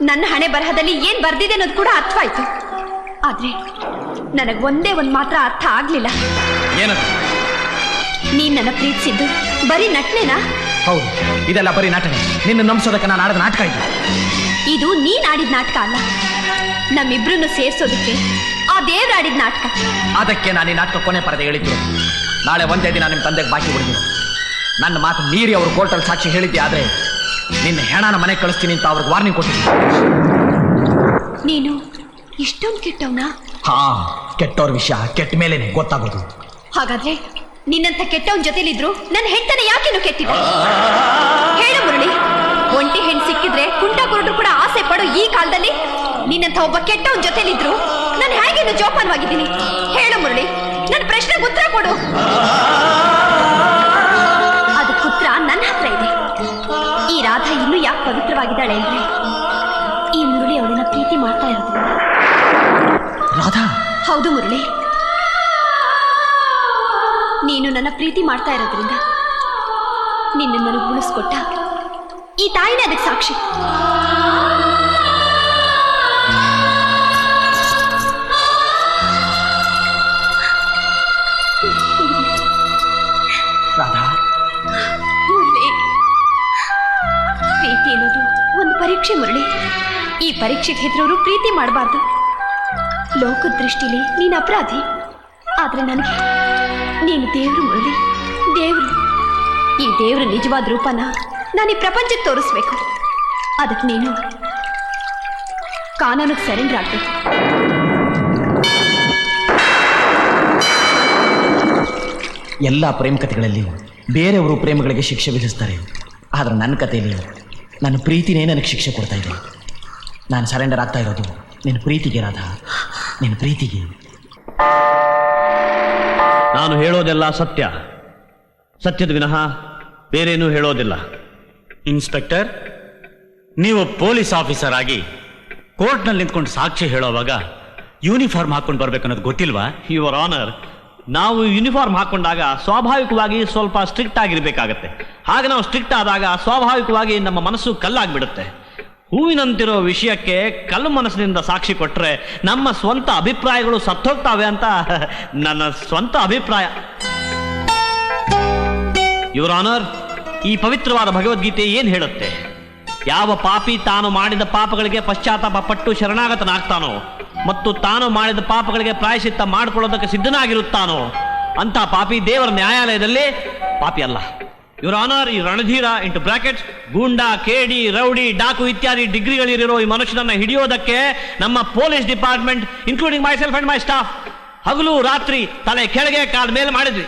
ನನ್ನ ಹಣೆ ಬರಹದಲ್ಲಿ ಏನ್ ಬರ್ದಿದೆ ಅನ್ನೋದು ಕೂಡ ಅರ್ಥವಾಯ್ತು. ಆದ್ರೆ ನನಗ್ ಒಂದೇ ಒಂದ್ ಮಾತ್ರ ಅರ್ಥ ಆಗ್ಲಿಲ್ಲ. ಏನದು? ನೀನ್ ನನ್ನ ಪ್ರೀತಿಸಿದ್ದು ಬರೀ ನಟನೆನಾ? ಹೌದು, ಇದೆಲ್ಲ ಬರೀ ನಟನೆ. ನಿನ್ನ ನಂಬಿಸೋದಕ್ಕೆ ನಾನು ಆಡಿದ ನಾಟಕ ಇದು. ಇದು ನೀನ್ ಆಡಿದ ನಾಟಕ ಅಲ್ಲ, ನಮ್ಮಿಬ್ರನ್ನು ಸೇರ್ಸೋದಕ್ಕೆ ಆ ದೇವ್ರ ಆಡಿದ ನಾಟಕ. ಅದಕ್ಕೆ ನಾನು ಈ ನಾಟಕ ಕೊನೆ ಪರದೆ ಹೇಳಿದ್ದು. ನಾಳೆ ಒಂದೇ ದಿನ ನಿಮ್ಮ ತಂದೆಗೆ ಬಾಕಿ ಉಳಿದಿರು. ನನ್ನ ಮಾತು ಮೀರಿ ಅವರು ಕೋರ್ಟಲ್ಲಿ ಸಾಕ್ಷಿ ಹೇಳಿದ್ದೆ, ಆದ್ರೆ ನಿನ್ನ ಹೆಣನ ಮನೆಗೆ ಕಳಿಸ್ತೀನಿ ಅಂತ ಅವ್ರಿಗೆ ವಾರ್ನಿಂಗ್ ಕೊಟ್ಟಿದ್ದೀನಿ. ನೀನು ಇಷ್ಟೊಂದು ಕೆಟ್ಟವನ? ಹಾ, ಕೆಟ್ಟವ್ರ ವಿಷಯ ಕೆಟ್ಟ ಮೇಲೇನೆ ಗೊತ್ತಾಗೋದು. ಹಾಗಾದ್ರೆ ನಿನ್ನಂತ ಕೆಟ್ಟವನ್ ಜೊತೆಲಿದ್ರು ನನ್ನ ಹೆಂಡತನ ಯಾಕೇನು ಕೆಟ್ಟಿದೆ? ಹೇಳು ಮುರಳಿ, ಒಂಟಿ ಹೆಣ್ಣು ಸಿಕ್ಕಿದ್ರೆ ಕುಂಟ ಕುರುಡು ಕೂಡ ಆಸೆ ಪಡೋ ಈ ಕಾಲದಲ್ಲಿ ನಿನ್ನಂತ ಒಬ್ಬ ಕೆಟ್ಟವನ್ ಜೊತೆಲಿದ್ರು ನಾನು ಹೇಗೇನು ಜೋಪಾನವಾಗಿದ್ದೀನಿ? ಹೇಳು ಮುರಳಿ, ನನ್ನ ಪ್ರಶ್ನೆಗೆ ಉತ್ತರ ಕೊಡು. ಅದಕ್ಕೆ ಉತ್ತರ ನನ್ನ ಹತ್ರ ಇದೆ. ಈ ರಾಧಾ ಇನ್ನೂ ಯಾಕೆ ಪವಿತ್ರವಾಗಿದ್ದಾಳೆ ಅಂದ್ರೆ ಈ ಮುರಳಿ ಅವಳನ್ನ ಪ್ರೀತಿ ಮಾಡ್ತಾ ಇರೋದು. ರಾಧಾ? ಹೌದು ಮುರಳಿ, ನೀನು ನನ್ನ ಪ್ರೀತಿ ಮಾಡ್ತಾ ಇರೋದ್ರಿಂದ ನಿನ್ನ ನನಗೆ ಉಳಿಸ್ಕೊಟ್ಟ ಈ ತಾಯಿನೇ ಅದಕ್ಕೆ ಸಾಕ್ಷಿ. ರಾಧಾ, ಮುರಳಿ, ಪ್ರೀತಿ ಅನ್ನೋದು ಒಂದು ಪರೀಕ್ಷೆ ಮುರಳಿ. ಈ ಪರೀಕ್ಷೆಗೆ ಹೆದರೋರು ಪ್ರೀತಿ ಮಾಡಬಾರ್ದು. ಲೋಕದ ದೃಷ್ಟಿಲಿ ನೀನು ಅಪರಾಧಿ, ಆದ್ರೆ ನನಗೆ ನೀನು ದೇವ್ರು ಮುರಳಿ, ದೇವ್ರು. ಈ ದೇವ್ರ ನಿಜವಾದ ರೂಪನ ನಾನು ಈ ಪ್ರಪಂಚಕ್ಕೆ ತೋರಿಸ್ಬೇಕು. ಅದಕ್ಕೆ ನೀನು ಕಾನೂನಿಗೆ ಸರೆಂಡರ್ ಆಗ್ಬೇಕು. ಎಲ್ಲ ಪ್ರೇಮ ಕಥೆಗಳಲ್ಲಿಯೂ ಬೇರೆಯವರು ಪ್ರೇಮಗಳಿಗೆ ಶಿಕ್ಷೆ ವಿಧಿಸ್ತಾರೆ. ಆದರೆ ನನ್ನ ಕಥೆಯಲ್ಲಿ ನನ್ನ ಪ್ರೀತಿನೇ ನನಗೆ ಶಿಕ್ಷೆ ಕೊಡ್ತಾ ಇದೆ. ನಾನು ಸರೆಂಡರ್ ಆಗ್ತಾ ಇರೋದು ನಿನ್ನ ಪ್ರೀತಿಗೆ ರಾಧಾ, ನಿನ್ನ ಪ್ರೀತಿಗೆ. ನಾನು ಹೇಳೋದೆಲ್ಲ ಸತ್ಯ, ಸತ್ಯದ ವಿನಃ ಬೇರೇನೂ ಹೇಳೋದಿಲ್ಲ. ಇನ್ಸ್ಪೆಕ್ಟರ್, ನೀವು ಪೊಲೀಸ್ ಆಫೀಸರ್ ಆಗಿ ಕೋರ್ಟ್ನಲ್ಲಿ ನಿಂತ್ಕೊಂಡು ಸಾಕ್ಷಿ ಹೇಳೋವಾಗ ಯೂನಿಫಾರ್ಮ್ ಹಾಕೊಂಡು ಬರ್ಬೇಕನ್ನೋದು ಗೊತ್ತಿಲ್ವಾ? ಯುವರ್ ಆನರ್, ನಾವು ಯೂನಿಫಾರ್ಮ್ ಹಾಕೊಂಡಾಗ ಸ್ವಾಭಾವಿಕವಾಗಿ ಸ್ವಲ್ಪ ಸ್ಟ್ರಿಕ್ಟ್ ಆಗಿರ್ಬೇಕಾಗತ್ತೆ. ಹಾಗೆ ನಾವು ಸ್ಟ್ರಿಕ್ಟ್ ಆದಾಗ ಸ್ವಾಭಾವಿಕವಾಗಿ ನಮ್ಮ ಮನಸ್ಸು ಕಲ್ಲಾಗ್ಬಿಡುತ್ತೆ. ಹೂವಿನಂತಿರೋ ವಿಷಯಕ್ಕೆ ಕಲ್ಲು ಮನಸ್ಸಿನಿಂದ ಸಾಕ್ಷಿ ಕೊಟ್ರೆ ನಮ್ಮ ಸ್ವಂತ ಅಭಿಪ್ರಾಯಗಳು ಸತ್ತೋಗ್ತಾವೆ ಅಂತ ನನ್ನ ಸ್ವಂತ ಅಭಿಪ್ರಾಯ. ಯುವರ್ ಆನರ್, ಈ ಪವಿತ್ರವಾದ ಭಗವದ್ಗೀತೆ ಏನ್ ಹೇಳುತ್ತೆ? ಯಾವ ಪಾಪಿ ತಾನು ಮಾಡಿದ ಪಾಪಗಳಿಗೆ ಪಶ್ಚಾತ್ತಾಪ ಪಟ್ಟು ಶರಣಾಗತನಾಗ್ತಾನೋ ಮತ್ತು ತಾನು ಮಾಡಿದ ಪಾಪಗಳಿಗೆ ಪ್ರಾಯಶ್ಚಿತ್ತ ಮಾಡಿಕೊಳ್ಳೋದಕ್ಕೆ ಸಿದ್ಧನಾಗಿರುತ್ತಾನೋ ಅಂತ ಪಾಪಿ ದೇವರ ನ್ಯಾಯಾಲಯದಲ್ಲಿ ಪಾಪಿ ಅಲ್ಲ. ಯುವರ್ ಆನರ್, ಈ ರಣಧೀರ ಇಂಟು ಬ್ರಾಕೆಟ್ಸ್ ಗೂಂಡಾ, ಕೇಡಿ, ರೌಡಿ, ಡಾಕು ಇತ್ಯಾದಿ ಡಿಗ್ರಿಗಳಿರೋ ಈ ಮನುಷ್ಯನನ್ನ ಹಿಡಿಯೋದಕ್ಕೆ ನಮ್ಮ police department including my self and my staff ಹಗಲು ರಾತ್ರಿ ತಲೆ ಕೆಳಗೆ ಕಾಲ ಮೇಲೆ ಮಾಡಿದ್ವಿ.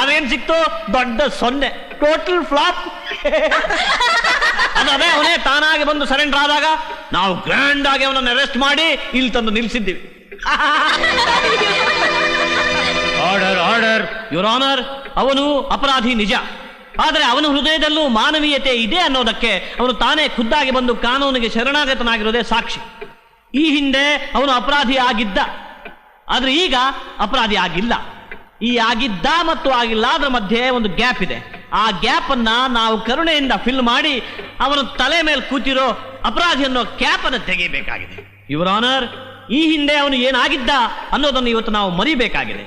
ಅದೇನ್ ಸಿಕ್ತು? ದೊಡ್ಡ ಸೊನ್ನೆ, ಟೋಟಲ್ ಫ್ಲಾಪ್. ಅದೇ ಅವನೇ ತಾನಾಗಿ ಬಂದು ಸರೆಂಡರ್ ಆದಾಗ ನಾವು ಗ್ರ್ಯಾಂಡ್ ಆಗಿ ಅವನನ್ನು ಅರೆಸ್ಟ್ ಮಾಡಿ ಇಲ್ಲಿ ತಂದು ನಿಲ್ಲಿಸಿದ್ದೀವಿ. Order, order. ಯುವರ್ ಆನರ್, ಅವನು ಅಪರಾಧಿ ನಿಜ, ಆದರೆ ಅವನ ಹೃದಯದಲ್ಲೂ ಮಾನವೀಯತೆ ಇದೆ ಅನ್ನೋದಕ್ಕೆ ಅವನು ತಾನೇ ಖುದ್ದಾಗಿ ಬಂದು ಕಾನೂನಿಗೆ ಶರಣಾಗತನಾಗಿರೋದೇ ಸಾಕ್ಷಿ. ಈ ಹಿಂದೆ ಅವನು ಅಪರಾಧಿ ಆಗಿದ್ದ, ಆದ್ರೆ ಈಗ ಅಪರಾಧಿ ಆಗಿಲ್ಲ. ಈ ಆಗಿದ್ದ ಮತ್ತು ಆಗಿಲ್ಲ ಅದರ ಮಧ್ಯೆ ಒಂದು ಗ್ಯಾಪ್ ಇದೆ. ಆ ಗ್ಯಾಪ್ ಅನ್ನ ನಾವು ಕರುಣೆಯಿಂದ ಫಿಲ್ ಮಾಡಿ ಅವನ ತಲೆ ಮೇಲೆ ಕೂತಿರೋ ಅಪರಾಧಿ ಅನ್ನೋ ಕ್ಯಾಪ್ ಅನ್ನು ತೆಗೆಯಬೇಕಾಗಿದೆ. ಯುವರ್ ಆನರ್, ಈ ಹಿಂದೆ ಅವನು ಏನಾಗಿದ್ದ ಅನ್ನೋದನ್ನು ಇವತ್ತು ನಾವು ಮರಿಬೇಕಾಗಿದೆ.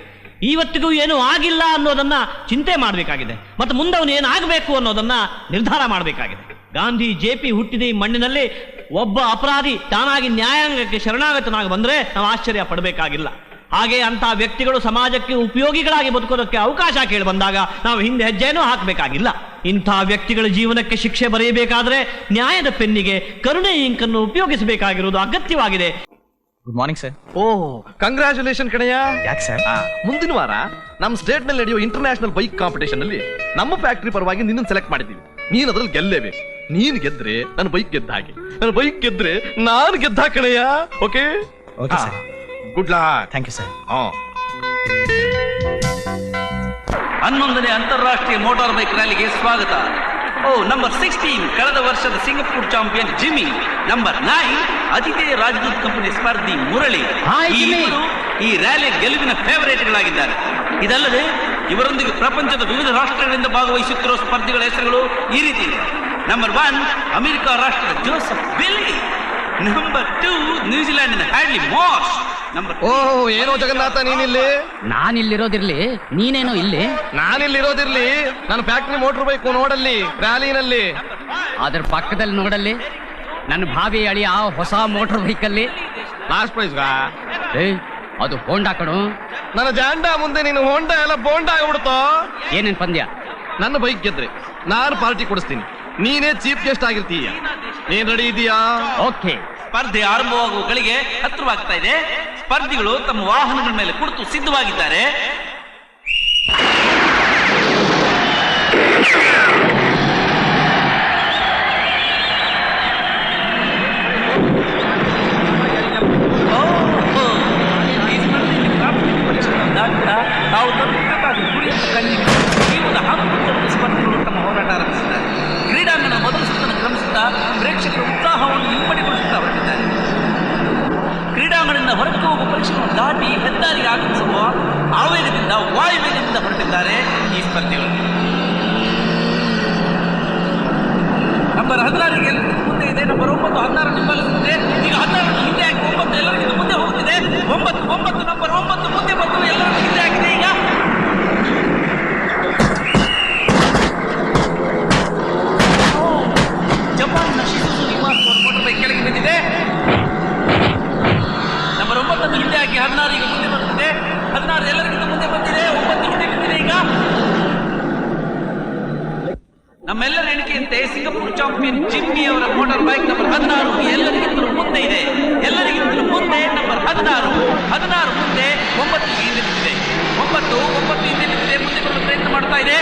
ಇವತ್ತಿಗೂ ಏನು ಆಗಿಲ್ಲ ಅನ್ನೋದನ್ನ ಚಿಂತೆ ಮಾಡಬೇಕಾಗಿದೆ ಮತ್ತು ಮುಂದೆ ಅವನು ಏನಾಗಬೇಕು ಅನ್ನೋದನ್ನ ನಿರ್ಧಾರ ಮಾಡಬೇಕಾಗಿದೆ. ಗಾಂಧಿ JP ಹುಟ್ಟಿದ ಈ ಮಣ್ಣಿನಲ್ಲಿ ಒಬ್ಬ ಅಪರಾಧಿ ತಾನಾಗಿ ನ್ಯಾಯಾಂಗಕ್ಕೆ ಶರಣಾಗತನಾಗಿ ಬಂದ್ರೆ ನಾವು ಆಶ್ಚರ್ಯ ಪಡಬೇಕಾಗಿಲ್ಲ. ಹಾಗೆ ಅಂತ ವ್ಯಕ್ತಿಗಳು ಸಮಾಜಕ್ಕೆ ಉಪಯೋಗಿಗಳಾಗಿ ಬದುಕೋದಕ್ಕೆ ಅವಕಾಶ ಕೇಳಿ ಬಂದಾಗ ನಾವು ಹಿಂದೆ ಹೆಜ್ಜೆನೂ ಹಾಕಬೇಕಾಗಿಲ್ಲ. ಇಂಥ ವ್ಯಕ್ತಿಗಳ ಜೀವನಕ್ಕೆ ಶಿಕ್ಷೆ ಬರೆಯಬೇಕಾದ್ರೆ ನ್ಯಾಯದ ಪೆನ್ನಿಗೆ ಕರುಣೆ ಇಂಕನ್ನು ಉಪಯೋಗಿಸಬೇಕಾಗಿರುವುದು ಅಗತ್ಯವಾಗಿದೆ. Good morning sir. Oh, congratulation ಕಣಯ್ಯ. ಯಾಕೆ ಸರ್? ಮುಂದಿನ ವಾರ ನಮ್ಮ ಸ್ಟೇಟ್ ನಲ್ಲಿ ನಡೆಯೋ ಇಂಟರ್ನ್ಯಾಷನಲ್ ಬೈಕ್ ಕಾಂಪಿಟೇಷನ್ ಅಲ್ಲಿ ನಮ್ಮ ಫ್ಯಾಕ್ಟರಿ ಪರವಾಗಿ ನಿನ್ನನ್ನು ಸೆಲೆಕ್ಟ್ ಮಾಡಿದ್ದೀವಿ. ನೀನ್ ಅದ್ರಲ್ಲಿ ಗೆಲ್ಲೇಬೇಕು. ನೀನ್ ಗೆದ್ರೆ ನನ್ನ ಬೈಕ್ ಗೆದ್ದ ಹಾಗೆ, ನನ್ನ ಬೈಕ್ ಗೆದ್ರೆ ನಾನು ಗೆದ್ದ ಕಣಯ್ಯ. Okay okay sir. Good luck. Thank you sir. 11ನೇ ಅಂತಾರಾಷ್ಟ್ರೀಯ ಮೋಟಾರ್ ಬೈಕ್ ರ್ಯಾಲಿಗೆ ಸ್ವಾಗತ. ನಂಬರ್ 16 ಕಳೆದ ವರ್ಷದ ಸಿಂಗಪುರ್ ಚಾಂಪಿಯನ್ ಜಿಮ್ಮಿ, ನಂಬರ್ 9 ಅತಿಥೇಯ ರಾಜದೂತ್ ಕಂಪನಿ ಸ್ಪರ್ಧಿ ಮುರಳಿ. ಈ ರ್ಯಾಲಿಯ ಗೆಲುವಿನ ಫೇವರೇಟ್ಗಳಾಗಿದ್ದಾರೆ. ಇದಲ್ಲದೆ ಇವರೊಂದಿಗೆ ಪ್ರಪಂಚದ ವಿವಿಧ ರಾಷ್ಟ್ರಗಳಿಂದ ಭಾಗವಹಿಸುತ್ತಿರುವ ಸ್ಪರ್ಧಿಗಳ ಹೆಸರುಗಳು ಈ ರೀತಿ ಇದೆ. ನಂಬರ್ 1 ಅಮೆರಿಕ ರಾಷ್ಟ್ರದ ಜೋಸೆಫ್ ಬಿಲ್ಲಿ. ನಂಬರ್ 2 ನ್ಯೂಜಿಲೆಂಡಿನ ಹ್ಯಾಡ್ಲಿ ಮಾರ್ಶ್. ಓಹ್, ಏನೋ ಜಗನ್ನಾಥ ನೀನಿಲ್ಲಿ? ನಾನಿಲ್ಲಿರೋದಿರ್ಲಿ, ನೀನೇನೋ ಇಲ್ಲಿ. ನಾನಿಲ್ಲಿರೋದಿರ್ಲಿ, ನನ್ನ ಫ್ಯಾಕ್ಟರಿ ಮೋಟರ್ ಬೈಕ್ ನೋಡಲ್ಲಿ ರ್ಯಾಲಿನಲ್ಲಿ. ಅದ್ರ ಪಕ್ಕದಲ್ಲಿ ನೋಡಲ್ಲಿ ನನ್ನ ಭಾವಿ ಅಳಿಯ ಹೊಸ ಮೋಟರ್ ಬೈಕಲ್ಲಿ ಲಾಸ್ಟ್ ಪ್ರೈಸ್. ಅದು ಹೋಂಡಾ ಕಣು. ನನ್ನ ಜಾಂಡಾ ಮುಂದೆ ನೀನು ಹೋಂಡಾ ಎಲ್ಲ ಬೋಂಡಾ ಆಗ್ಬಿಡ್ತೋ. ಏನೇನ್ ಪಂದ್ಯ? ನನ್ನ ಬೈಕ್ ಗೆದ್ರೆ ನಾನು ಪಾರ್ಟಿ ಕೊಡಿಸ್ತೀನಿ. ನೀನೇ ಚೀಫ್ ಗೆಸ್ಟ್ ಆಗಿರ್ತೀಯ. ನೀನ್ ರೆಡಿ ಇದೀಯಾ? ಓಕೆ. ಸ್ಪರ್ಧೆ ಆರಂಭವಾಗುವ ಗಳಿಗೆ ಹತ್ತಿರವಾಗ್ತಾ ಇದೆ. ಸ್ಪರ್ಧಿಗಳು ತಮ್ಮ ವಾಹನಗಳ ಮೇಲೆ ಕುಳಿತು ಸಿದ್ಧವಾಗಿದ್ದಾರೆ. ತಾವು ತಲುಪಬೇಕಾದ ಗುರಿಯನ್ನು ಕಂಡಿದ್ದು ಜೀವನ ಹಕ್ಕು ಸ್ಪರ್ಧಿಗಳು ತಮ್ಮ ಹೋರಾಟ ಆರಂಭಿಸಿದ್ದಾರೆ. ಕ್ರೀಡಾಂಗಣ ಮೊದಲ ಸುತ್ತನ್ನು ಕ್ರಮಿಸುತ್ತಾ ಪ್ರೇಕ್ಷಕರ ಉತ್ಸಾಹವನ್ನು ಹಿಂಪಡಿಗೊಳಿಸುತ್ತಾ ಹೊರಟಿದ್ದಾರೆ. ಕ್ರೀಡಾಂಗಣದಿಂದ ಹೊರಕ್ಕೆ ಹೋಗುವ ಪರೀಕ್ಷೆಗಳನ್ನು ದಾಟಿ ಹೆದ್ದಾರಿಗೆ ಆಗಮಿಸುವ ಆವೇಗದಿಂದ ವಾಯುವೇಗದಿಂದ ಹೊರಟಿದ್ದಾರೆ ಈ ಸ್ಪರ್ಧಿಗಳು. ನಂಬರ್ 16 ಮುಂದೆ ಇದೆ. ನಂಬರ್ 9 16 ಹಿಂಬಾಲಿಸುತ್ತಿದೆ. ಈಗ 16 ಹಿಂದೆ ಹಾಕಿ 9 ಎಲ್ಲರಿಗಿಂತ ಮುಂದೆ ಹೋಗುತ್ತಿದೆ. 9 ನಂಬರ್ 9 ಮುಂದೆ ಬಂದು ಎಲ್ಲರಿಗೂ ಹಿಂದೆ ಹಾಕಿದೆ. ಈಗ ಜಪಾನ್ನ ಶಿಶು ನಿವಾಸ್ ಮೋಟರ್ ಬೈಕ್ ಕೆಳಗೆ ಬಿದ್ದಿದೆ. ನಂಬರ್ 9 ಹಿಂದೆ ಹಾಕಿ 16 ಈಗ ಮುಂದೆ ಬರುತ್ತಿದೆ. 16 ಎಲ್ಲರಿಗಿಂತ ಮುಂದೆ ಬಂದಿದೆ. 9 ಹಿಂದೆ ಬಿದ್ದಿದೆ. ಈಗ ನಮ್ಮೆಲ್ಲರ ಎಣಿಕೆಯಂತೆ ಸಿಂಗಪುರ್ ಚಾಂಪಿಯನ್ ಜಿಮ್ಮಿ ಅವರ ಮೋಟಾರ್ ಬೈಕ್ ನಂಬರ್ 16 ಎಲ್ಲರಿಗಿಂತಲೂ ಮುಂದೆ ಇದೆ. ಎಲ್ಲರಿಗಿಂತಲೂ ಮುಂದೆ ನಂಬರ್ 16 ಮುಂದೆ 9 ಹಿಂದೆ ನಿಂತಿದೆ. 9 ಹಿಂದೆ ನಿಂತಿದೆ. ಮುಂದೆ ಬರ್ತಾ ಇದೆ.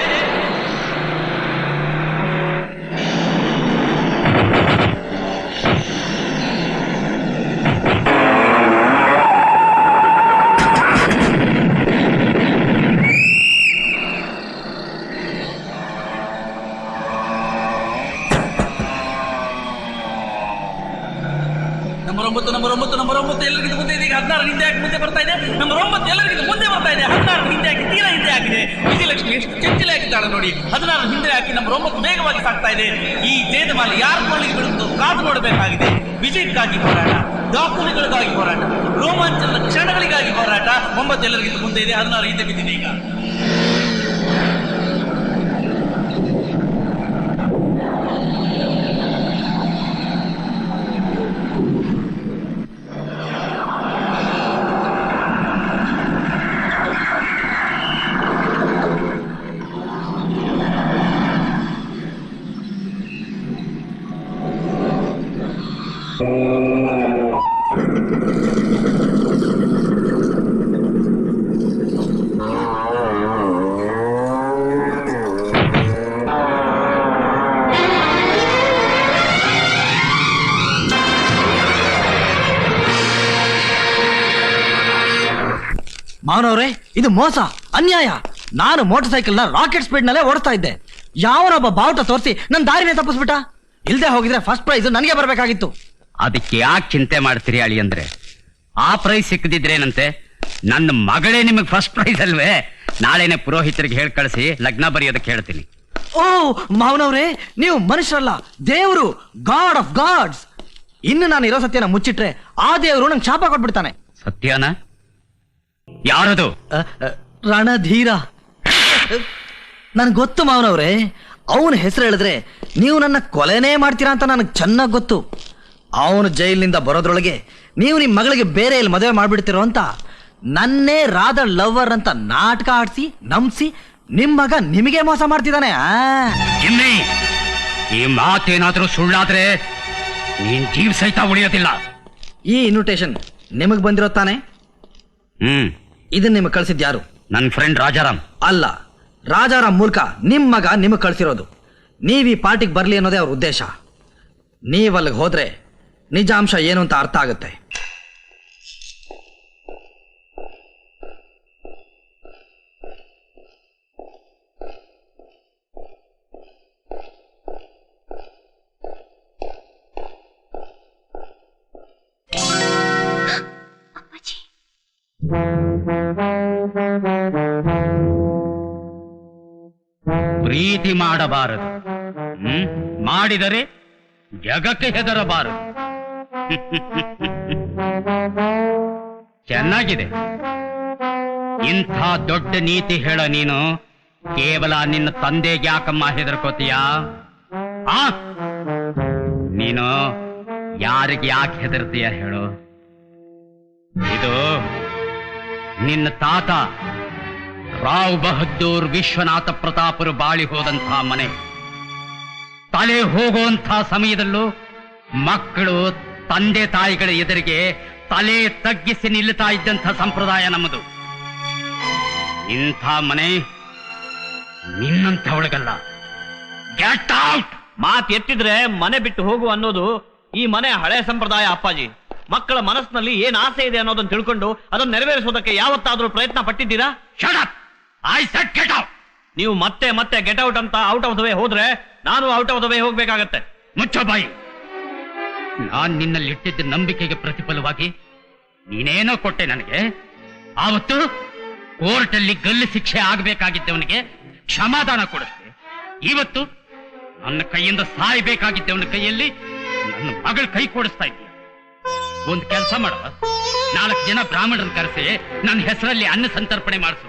ನಂಬರ್ 9 ಎಲ್ಲರಿಗಿಂತ ಮುಂದೆ ಇದೆ. ಈಗ 16 ಹಿಂದೆ ಹಾಕಿ ಮುಂದೆ ಬರ್ತಾ ಇದೆ. ನಂಬರ್ 9 ಎಲ್ಲರಿಗಿಂತ ಮುಂದೆ ಬರ್ತಾ ಇದೆ. 16 ಹಿಂದೆ ಹಾಕಿ ತೀರಾ ಹಿಂದೆ ಹಾಕಿದೆ. ವಿಜಯಲಕ್ಷ್ಮಿ ಎಷ್ಟು ಚಂಚಲೆ ಆಗಿದ್ದಾಳೆ ನೋಡಿ. 16 ಹಿಂದೆ ಹಾಕಿ ನಂಬರ್ 9 ವೇಗವಾಗಿ ಸಾಗ್ತಾ ಇದೆ. ಈ ಜೇದಮಾಲಿ ಯಾರ ಕೊಳ್ಳಿಗೆ ಬಿಡುತ್ತೋ ಕಾದು ನೋಡಬೇಕಾಗಿದೆ. ವಿಜಯಕ್ಕಾಗಿ ಹೋರಾಟ, ಡಾಕ್ಯುಮೆಂಟ್ಗಳಿಗಾಗಿ ಹೋರಾಟ, ರೋಮಾಂಚನದ ಕ್ಷಣಗಳಿಗಾಗಿ ಹೋರಾಟ. 9 ಎಲ್ಲರಿಗಿಂತ ಮುಂದೆ ಇದೆ. 16 ಹಿಂದೆ ಬಿದ್ದಿದೆ. ಈಗ ಮಾವನವ್ರೆ, ಇದು ಮೋಸ, ಅನ್ಯಾಯ. ನಾನು ಮೋಟರ್ ಸೈಕಲ್ ನ ರಾಕೆಟ್ ಸ್ಪೀಡ್ ನಲ್ಲೇ ಓಡಿಸ್ತಾ ಇದ್ದೆ. ಯಾವನೊಬ್ಬ ಬಾವುಟ ತೋರಿಸಿ ನನ್ನ ದಾರಿನೇ ತಪ್ಪಿಸ್ಬಿಟ್ಟ. ಇಲ್ದೆ ಹೋಗಿದ್ರೆ ಫಸ್ಟ್ ಪ್ರೈಸ್ ನನಗೆ ಬರಬೇಕಾಗಿತ್ತು. ಅದಕ್ಕೆ ಯಾಕೆ ಚಿಂತೆ ಮಾಡ್ತೀರಿ ಅಳಿ ಅಂದ್ರೆ, ಆ ಪ್ರೈಸ್ ಸಿಕ್ಕದಿದ್ರೇನಂತೆ? ನನ್ನ ಮಗಳೇ ನಿಮಗೆ ಫಸ್ಟ್ ಪ್ರೈಸ್ ಅಲ್ವೇ? ನಾಳೆನೆ ಪುರೋಹಿತರಿಗೆ ಹೇಳಿ ಕಳಿಸಿ ಲಗ್ನ ಬರೆಯೋದಕ್ಕೆ ಹೇಳ್ತೀನಿ. ಓ ಮಾವನವ್ರೆ, ನೀವು ಮನುಷ್ಯರಲ್ಲ, ದೇವರು, ಗಾಡ್ ಆಫ್ ಗಾಡ್ಸ್. ಇನ್ನು ನಾನು ಇರೋ ಸತ್ಯನ ಮುಚ್ಚಿಟ್ರೆ ಆ ದೇವರು ನಂಗೆ ಶಾಪ ಕೊಟ್ಬಿಡ್ತಾನೆ. ಸತ್ಯನ? ಯಾರದು? ರಣಧೀರ. ನನ್ಗೆ ಗೊತ್ತು ಮಾವನವ್ರೆ, ಅವನ ಹೆಸರು ಹೇಳಿದ್ರೆ ನೀವು ನನ್ನ ಕೊಲೆನೇ ಮಾಡ್ತೀರಾ ಅಂತ ನನಗೆ ಚೆನ್ನಾಗಿ ಗೊತ್ತು. ಅವನು ಜೈಲಿನಿಂದ ಬರೋದ್ರೊಳಗೆ ನೀವು ನಿಮ್ಮ ಮಗಳಿಗೆ ಬೇರೆ ಎಲ್ಲಿ ಮದುವೆ ಮಾಡ್ಬಿಡ್ತಿರೋ ಅಂತ ನನ್ನೇ ರಾಧ ಲವರ್ ಅಂತ ನಾಟಕ ಆಡಿಸಿ ನಂಬಿಸಿ ನಿಮ್ ಮಗ ನಿಮಗೆ ಮೋಸ ಮಾಡ್ತಿದ್ದಾನೆ. ಈ ಮಾತೇನಾದ್ರೂ ಸುಳ್ಳಾದ್ರೆ ನೀನ್ ಜೀವ ಸಹಿತ ಉಳಿಯೋದಿಲ್ಲ. ಈ ಇನ್ವಿಟೇಷನ್ ನಿಮಗ್ ಬಂದಿರೋ ತಾನೆ? ಇದನ್ನ ನಿಮಗ್ ಕಳ್ಸಿದ್ ಯಾರು? ನನ್ನ ಫ್ರೆಂಡ್ ರಾಜಾರಾಮ್. ಅಲ್ಲ, ರಾಜಾರಾಮ್ ಮೂಲಕ ನಿಮ್ ಮಗ ನಿಮಗ್ ಕಳ್ಸಿರೋದು. ನೀವ್ ಈ ಪಾರ್ಟಿಗೆ ಬರ್ಲಿ ಅನ್ನೋದೇ ಅವ್ರ ಉದ್ದೇಶ. ನೀವಲ್ಲಿಗೆ ಹೋದ್ರೆ ನಿಜಾಂಶ ಏನು ಅಂತ ಅರ್ಥ ಆಗುತ್ತೆ. ಪ್ರೀತಿ ಮಾಡಬಾರದು, ಮಾಡಿದರೆ ಜಗಕ್ಕೆ ಹೆದರಬಾರದು. ಚೆನ್ನಾಗಿದೆ. ಇಂಥ ದೊಡ್ಡ ನೀತಿ ಹೇಳ ನೀನು ಕೇವಲ ನಿನ್ನ ತಂದೆಗೆ ಯಾಕಮ್ಮ ಹೆದರ್ಕೋತೀಯಾ? ನೀನು ಯಾರಿಗೆ ಯಾಕೆ ಹೆದರ್ತೀಯ ಹೇಳು? ಇದು ನಿನ್ನ ತಾತ ರಾವ್ ಬಹದ್ದೂರ್ ವಿಶ್ವನಾಥ ಪ್ರತಾಪರು ಬಾಳಿ ಹೋದಂಥ ಮನೆ. ತಲೆ ಹೋಗುವಂಥ ಸಮಯದಲ್ಲೂ ಮಕ್ಕಳು ತಂದೆ ತಾಯಿಗಳ ಎದುರಿಗೆ ತಲೆ ತಗ್ಗಿಸಿ ನಿಲ್ಲುತ್ತಾ ಇದ್ದಂಥ ಸಂಪ್ರದಾಯ ನಮ್ಮದು. ಇಂಥ ಮನೆ ನಿನ್ನಂಥವಳಿಗಲ್ಲ. Get out! ಮಾತು ಎತ್ತಿದ್ರೆ ಮನೆ ಬಿಟ್ಟು ಹೋಗು ಅನ್ನೋದು ಈ ಮನೆ ಹಳೆ ಸಂಪ್ರದಾಯ ಅಪ್ಪಾಜಿ. ಮಕ್ಕಳ ಮನಸ್ಸಿನಲ್ಲಿ ಏನ್ ಆಸೆ ಇದೆ ಅನ್ನೋದನ್ನ ತಿಳ್ಕೊಂಡು ಅದನ್ನು ನೆರವೇರಿಸೋದಕ್ಕೆ ಯಾವತ್ತಾದ್ರೂ ಪ್ರಯತ್ನ ಪಟ್ಟಿದ್ದೀರಾ? Shut up! I said get out! ನೀವು ಮತ್ತೆ ಮತ್ತೆ ಗೆಟ್ ಔಟ್ ಅಂತ ಔಟ್ ಆಫ್ ದ ವೇ ಹೋದ್ರೆ ನಾನು ಔಟ್ ಆಫ್ ದ ವೇ ಹೋಗ್ಬೇಕಾಗತ್ತೆ. ಮುಚ್ಚೋ ಬಾಯಿ. ನಾನ್ ನಿನ್ನಲ್ಲಿ ಇಟ್ಟಿದ್ದ ನಂಬಿಕೆಗೆ ಪ್ರತಿಫಲವಾಗಿ ನೀನೇನೋ ಕೊಟ್ಟೆ ನನಗೆ. ಆವತ್ತು ಕೋರ್ಟಲ್ಲಿ ಗಲ್ಲು ಶಿಕ್ಷೆ ಆಗಬೇಕಾಗಿದ್ದವನಿಗೆ ಕ್ಷಮಾದಾನ ಕೊಡಿಸ್ತೆ. ಇವತ್ತು ನನ್ನ ಕೈಯಿಂದ ಸಾಯಬೇಕಾಗಿದ್ದವನ ಕೈಯಲ್ಲಿ ನನ್ನ ಮಗಳ ಕೈ ಕೊಡಿಸ್ತಾ ಇದ್ದೀಯ. ಒಂದು ಕೆಲಸ ಮಾಡುವ, 4 ಜನ ಬ್ರಾಹ್ಮಣರನ್ನು ಕರೆಸಿ ನನ್ನ ಹೆಸರಲ್ಲಿ ಅನ್ನ ಸಂತರ್ಪಣೆ ಮಾಡಿಸು.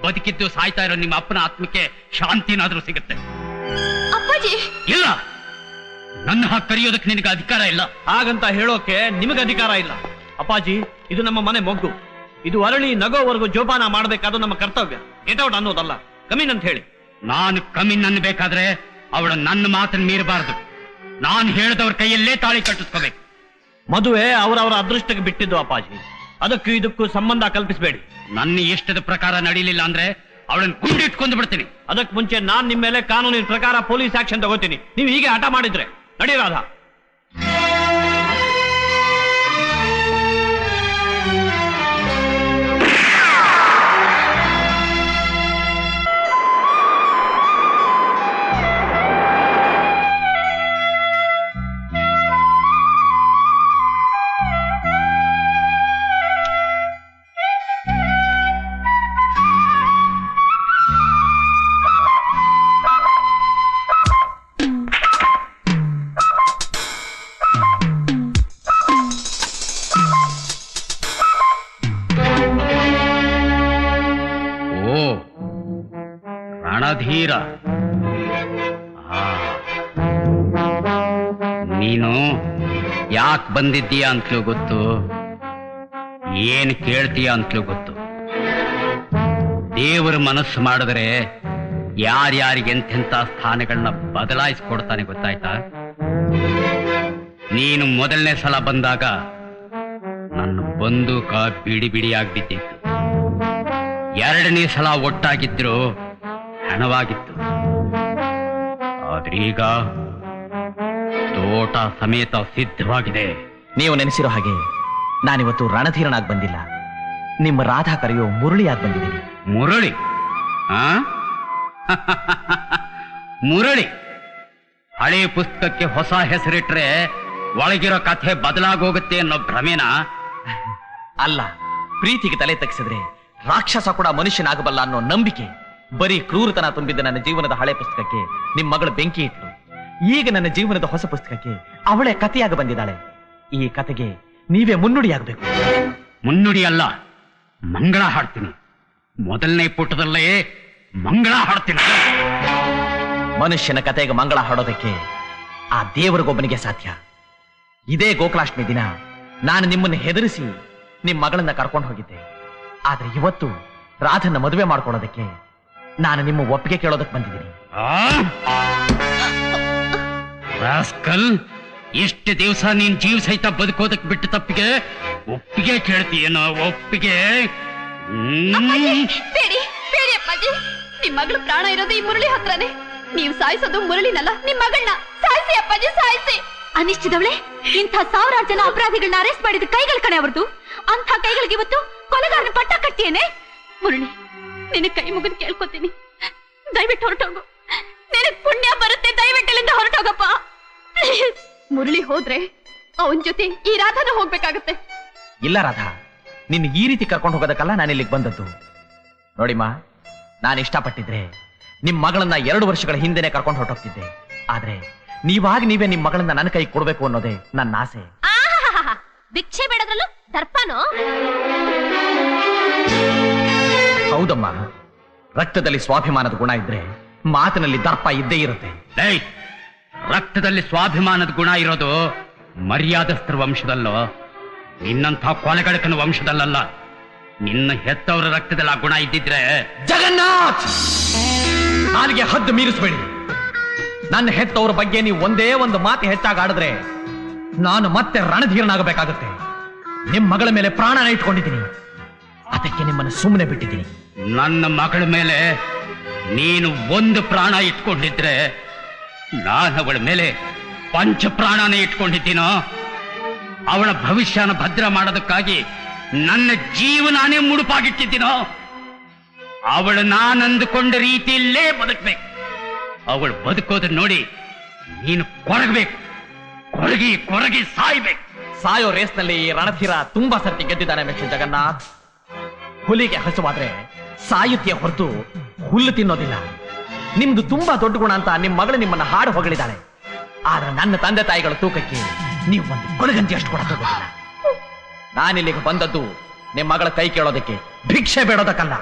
ಬದುಕಿದ್ದು ಸಾಯ್ತಾ ಇರೋ ನಿಮ್ಮ ಅಪ್ಪನ ಆತ್ಮಕ್ಕೆ ಶಾಂತಿನಾದ್ರೂ ಸಿಗುತ್ತೆ. ಇಲ್ಲ, ನನ್ನ ಹಾಗೆ ಕರೆಯೋದಕ್ಕೆ ನಿನಗೆ ಅಧಿಕಾರ ಇಲ್ಲ. ಹಾಗಂತ ಹೇಳೋಕೆ ನಿಮಗೆ ಅಧಿಕಾರ ಇಲ್ಲ ಅಪ್ಪಾಜಿ. ಇದು ನಮ್ಮ ಮನೆ ಮೊಗ್ಗು. ಇದು ಅರಳಿ ನಗೋವರೆಗೂ ಜೋಪಾನ ಮಾಡಬೇಕಾದ ನಮ್ಮ ಕರ್ತವ್ಯ. ಗೆಟ್ ಔಟ್ ಅನ್ನೋದಲ್ಲ, ಕಮಿನ್ ಅಂತ ಹೇಳಿ. ನಾನು ಕಮಿನ್ ಅನ್ಬೇಕಾದ್ರೆ ಅವಳು ನನ್ನ ಮಾತನ್ನು ಮೀರಬಾರದು. ನಾನು ಹೇಳಿದವ್ರ ಕೈಯಲ್ಲೇ ತಾಳಿ ಕಟ್ಟಿಸ್ಕೋಬೇಕು. ಮದುವೆ ಅವರವರ ಅದೃಷ್ಟಕ್ಕೆ ಬಿಟ್ಟಿದ್ದು ಅಪ್ಪಾಜಿ. ಅದಕ್ಕೂ ಇದಕ್ಕೂ ಸಂಬಂಧ ಕಲ್ಪಿಸಬೇಡಿ. ನನ್ನ ಇಷ್ಟದ ಪ್ರಕಾರ ನಡೀಲಿಲ್ಲ ಅಂದ್ರೆ ಅವಳನ್ನು ಗುಂಡಿಟ್ಕೊಂಡು ಬಿಡ್ತೀನಿ. ಅದಕ್ಕೆ ಮುಂಚೆ ನಾನ್ ನಿಮ್ಮ ಮೇಲೆ ಕಾನೂನಿನ ಪ್ರಕಾರ ಪೊಲೀಸ್ ಆಕ್ಷನ್ ತಗೋತೀನಿ. ನೀವು ಹೀಗೆ ಹಠ ಮಾಡಿದ್ರೆ ನಡಿ ರಾಧಾ. ರಣಧೀರ, ನೀನು ಯಾಕೆ ಬಂದಿದ್ದೀಯ ಅಂತಲೂ ಗೊತ್ತು, ಏನ್ ಕೇಳ್ತೀಯ ಅಂತಲೂ ಗೊತ್ತು. ದೇವರ ಮನಸ್ಸು ಮಾಡಿದ್ರೆ ಯಾರ್ಯಾರಿಗೆ ಎಂತೆಂಥ ಸ್ಥಾನಗಳನ್ನ ಬದಲಾಯಿಸ್ಕೊಡ್ತಾನೆ ಗೊತ್ತಾಯ್ತಾ? ನೀನು ಮೊದಲನೇ ಸಲ ಬಂದಾಗ ನನ್ನ ಬಂದೂಕ ಬಿಡಿ ಬಿಡಿಯಾಗಿ ಬಿದ್ದಿತ್ತು. ಎರಡನೇ ಸಲ ಒಟ್ಟಾಗಿದ್ರು ಹಣವಾಗಿತ್ತು. ಆದ್ರೀಗ ತೋಟ ಸಮೇತ ಸಿದ್ಧವಾಗಿದೆ. ನೀವು ನೆನೆಸಿರೋ ಹಾಗೆ ನಾನಿವತ್ತು ರಣಧೀರನಾಗಿ ಬಂದಿಲ್ಲ, ನಿಮ್ಮ ರಾಧಾ ಕರೆಯೋ ಮುರಳಿಯಾಗಿ ಬಂದಿದ್ದೀನಿ. ಮುರಳಿ? ಮುರಳಿ ಹಳೆ ಪುಸ್ತಕಕ್ಕೆ ಹೊಸ ಹೆಸರಿಟ್ರೆ ಒಳಗಿರೋ ಕಥೆ ಬದಲಾಗೋಗುತ್ತೆ ಅನ್ನೋ ಭ್ರಮೆನ? ಅಲ್ಲ, ಪ್ರೀತಿಗೆ ತಲೆ ತಗ್ಸಿದ್ರೆ ರಾಕ್ಷಸ ಕೂಡ ಮನುಷ್ಯನಾಗಬಲ್ಲ ಅನ್ನೋ ನಂಬಿಕೆ. ಬರೀ ಕ್ರೂರತನ ತುಂಬಿದ್ದ ನನ್ನ ಜೀವನದ ಹಳೆ ಪುಸ್ತಕಕ್ಕೆ ನಿಮ್ ಮಗಳು ಬೆಂಕಿ ಇಟ್ಲು. ಈಗ ನನ್ನ ಜೀವನದ ಹೊಸ ಪುಸ್ತಕಕ್ಕೆ ಅವಳೇ ಕಥೆಯಾಗ ಬಂದಿದ್ದಾಳೆ. ಈ ಕತೆಗೆ ನೀವೇ ಮುನ್ನುಡಿಯಾಗಬೇಕು. ಮುನ್ನುಡಿ ಅಲ್ಲ, ಮಂಗಳ ಹಾಡ್ತೀನಿ. ಮೊದಲನೇ ಪುಟದಲ್ಲೇ ಮಂಗಳ ಹಾಡ್ತೀನಿ. ಮನುಷ್ಯನ ಕತೆಗೆ ಮಂಗಳ ಹಾಡೋದಕ್ಕೆ ಆ ದೇವರಿಗೊಬ್ಬನಿಗೆ ಸಾಧ್ಯ. ಇದೇ ಗೋಕುಲಾಷ್ಟಮಿ ದಿನ ನಾನು ನಿಮ್ಮನ್ನು ಹೆದರಿಸಿ ನಿಮ್ ಮಗಳನ್ನ ಕರ್ಕೊಂಡು ಹೋಗಿದ್ದೆ. ಆದ್ರೆ ಇವತ್ತು ರಾಧನ್ನ ಮದುವೆ ಮಾಡ್ಕೊಳ್ಳೋದಕ್ಕೆ ನಾನು ನಿಮ್ಮ ಒಪ್ಪಿಗೆ ಕೇಳೋದಕ್ಕೆ ಬಂದಿದ್ದೀನಿ. ರಾಸ್ಕಲ್, ಎಷ್ಟು ದಿವಸ ನೀನ್ ಜೀವ ಸಹಿತ ಬದುಕೋದಕ್ಕೆ ಬಿಟ್ಟು ತಪ್ಪಿಗೆ ಒಪ್ಪಿಗೆ ಕೇಳ್ತೀಯೇನೋ? ಒಪ್ಪಿಗೆ? ಬೇಡಿ ಬೇಡಿ ಅಪ್ಪಾಜಿ, ನಿಮ್ ಮಗಳು ಪ್ರಾಣ ಇರೋದು ಈ ಮುರಳಿ ಹತ್ರನೇ. ನೀವು ಸಾಯಿಸೋದು ಮುರಳಿನಲ್ಲ, ನಿಮ್ ಮಗಳನ್ನ ಸಾಯಿಸಿ ಅಪ್ಪಾಜಿ, ಸಾಯಿಸಿ. ಅನಿಶ್ಚಿತವಳೆ, ಇಂಥ ಸಾವಿರಾರು ಜನ ಅಪರಾಧಿಗಳನ್ನ ಅರೆಸ್ಟ್ ಮಾಡಿದ ಕೈಗಳ ಕಣೆ ಅವ್ರದ್ದು. ಅಂಥ ಕೈಗಳಿಗೆ ಇವತ್ತು ಕೊಲೆಗಾರನ ಪಟ್ಟ ಕಟ್ಟಿಯೇನೆ. ಮುರಳಿ, ನಿನ್ನ ಕೈ ಮುಗಿದು ಕೇಳ್ಕೊತೀನಿ, ದಯವಿಟ್ಟು ಹೊರಟೋಗು. ನಿನಗ್ ಪುಣ್ಯ ಬರುತ್ತೆ, ದಯವಿಟ್ಟು ಇಲ್ಲಿಂದ ಹೊರಟೋಗಪ್ಪ. ಮುರಳಿ ಹೋದ್ರೆ ಅವನ್ ಜೊತೆ ಈ ರಾಧಾನ ಹೋಗ್ಬೇಕಾಗತ್ತೆ. ಇಲ್ಲ ರಾಧಾ, ನಿನ್ನ ಈ ರೀತಿ ಕರ್ಕೊಂಡು ಹೋಗೋದಕ್ಕಲ್ಲ ನಾನು ಇಲ್ಲಿಗೆ ಬಂದದ್ದು. ನೋಡಿಮ್ಮ, ನಾನು ಇಷ್ಟಪಟ್ಟಿದ್ರೆ ನಿಮ್ ಮಗಳನ್ನ 2 ವರ್ಷಗಳ ಹಿಂದೆನೆ ಕರ್ಕೊಂಡು ಹೊರಟೋಗ್ತಿದ್ದೆ. ಆದ್ರೆ ನೀವೇ ನಿಮ್ ಮಗಳನ್ನ ನನ್ನ ಕೈ ಕೊಡ್ಬೇಕು ಅನ್ನೋದೇ ನನ್ನ ಆಸೆ. ಭಿಕ್ಷೆ ಬೇಡದ್ರಲ್ಲೂ ದರ್ಪನೋ? ಹೌದಮ್ಮ, ರಕ್ತದಲ್ಲಿ ಸ್ವಾಭಿಮಾನದ ಗುಣ ಇದ್ರೆ ಮಾತಿನಲ್ಲಿ ದರ್ಪ ಇದ್ದೇ ಇರುತ್ತೆ. ರಕ್ತದಲ್ಲಿ ಸ್ವಾಭಿಮಾನದ ಗುಣ ಇರೋದು ಮರ್ಯಾದಸ್ಥರ ವಂಶದಲ್ಲೋ, ನಿನ್ನಂಥ ಕೊಲೆಗಡಕನ ವಂಶದಲ್ಲ. ನಿನ್ನ ಹೆತ್ತವರ ರಕ್ತದಲ್ಲಿ ಆ ಗುಣ ಇದ್ದಿದ್ರೆ. ಜಗನ್ನಾಥ್, ನಾಲಿಗೆ ಹದ್ದು ಮೀರಿಸಬೇಡಿ. ನನ್ನ ಹೆತ್ತವರ ಬಗ್ಗೆ ನೀವು ಒಂದೇ ಒಂದು ಮಾತು ಹೆಚ್ಚಾಗಿ ಆಡಿದ್ರೆ ನಾನು ಮತ್ತೆ ರಣಧೀರನಾಗಬೇಕಾಗುತ್ತೆ. ನಿಮ್ ಮಗಳ ಮೇಲೆ ಪ್ರಾಣನ ಇಟ್ಕೊಂಡಿದ್ದೀನಿ, ಅದಕ್ಕೆ ನಿಮ್ಮನ್ನು ಸುಮ್ಮನೆ ಬಿಟ್ಟಿದ್ದೀನಿ. ನನ್ನ ಮಗಳ ಮೇಲೆ ನೀನು ಒಂದು ಪ್ರಾಣ ಇಟ್ಕೊಂಡಿದ್ರೆ ನಾನು ಅವಳ ಮೇಲೆ ಪಂಚ ಪ್ರಾಣನೇ ಇಟ್ಕೊಂಡಿದ್ದೀನೋ. ಅವಳ ಭವಿಷ್ಯನ ಭದ್ರ ಮಾಡೋದಕ್ಕಾಗಿ ನನ್ನ ಜೀವನಾನೇ ಮುಡುಪಾಗಿಟ್ಟಿದ್ದೀನೋ. ಅವಳು ನಾನಂದುಕೊಂಡ ರೀತಿಯಲ್ಲೇ ಬದುಕಬೇಕು. ಅವಳು ಬದುಕೋದನ್ನ ನೋಡಿ ನೀನು ಕೊರಗಬೇಕು, ಕೊರಗಿ ಕೊರಗಿ ಸಾಯ್ಬೇಕು. ಸಾಯೋ ರೇಸ್ನಲ್ಲಿ ಈ ರಣಧೀರ ತುಂಬಾ ಸರ್ತಿ ಗೆದ್ದಿದ್ದಾನೆ ಮಿಸ್ಟರ್ ಜಗನ್ನಾಥ್. ಹುಲಿಗೆ ಹಸುವಾದ್ರೆ ಸಾಯುತ್ತಿಯ ಹೊರತು ಹುಲ್ಲು ತಿನ್ನೋದಿಲ್ಲ. ನಿಮ್ದು ತುಂಬಾ ದೊಡ್ಡ ಗುಣ ಅಂತ ನಿಮ್ ಮಗಳು ನಿಮ್ಮನ್ನ ಹಾಡು ಹೊಗಳಿದ್ದಾಳೆ. ಆದ್ರೆ ನನ್ನ ತಂದೆ ತಾಯಿಗಳ ತೂಕಕ್ಕೆ ನೀವು ಒಂದು ಕೊಳಗಂಜಿ ಅಷ್ಟು ಕೂಡ ತಗೋದಿಲ್ಲ. ನಾನಿಲ್ಲಿಗೆ ಬಂದದ್ದು ನಿಮ್ ಮಗಳ ಕೈ ಕೇಳೋದಕ್ಕೆ, ಭಿಕ್ಷೆ ಬೇಡೋದಕ್ಕಲ್ಲ.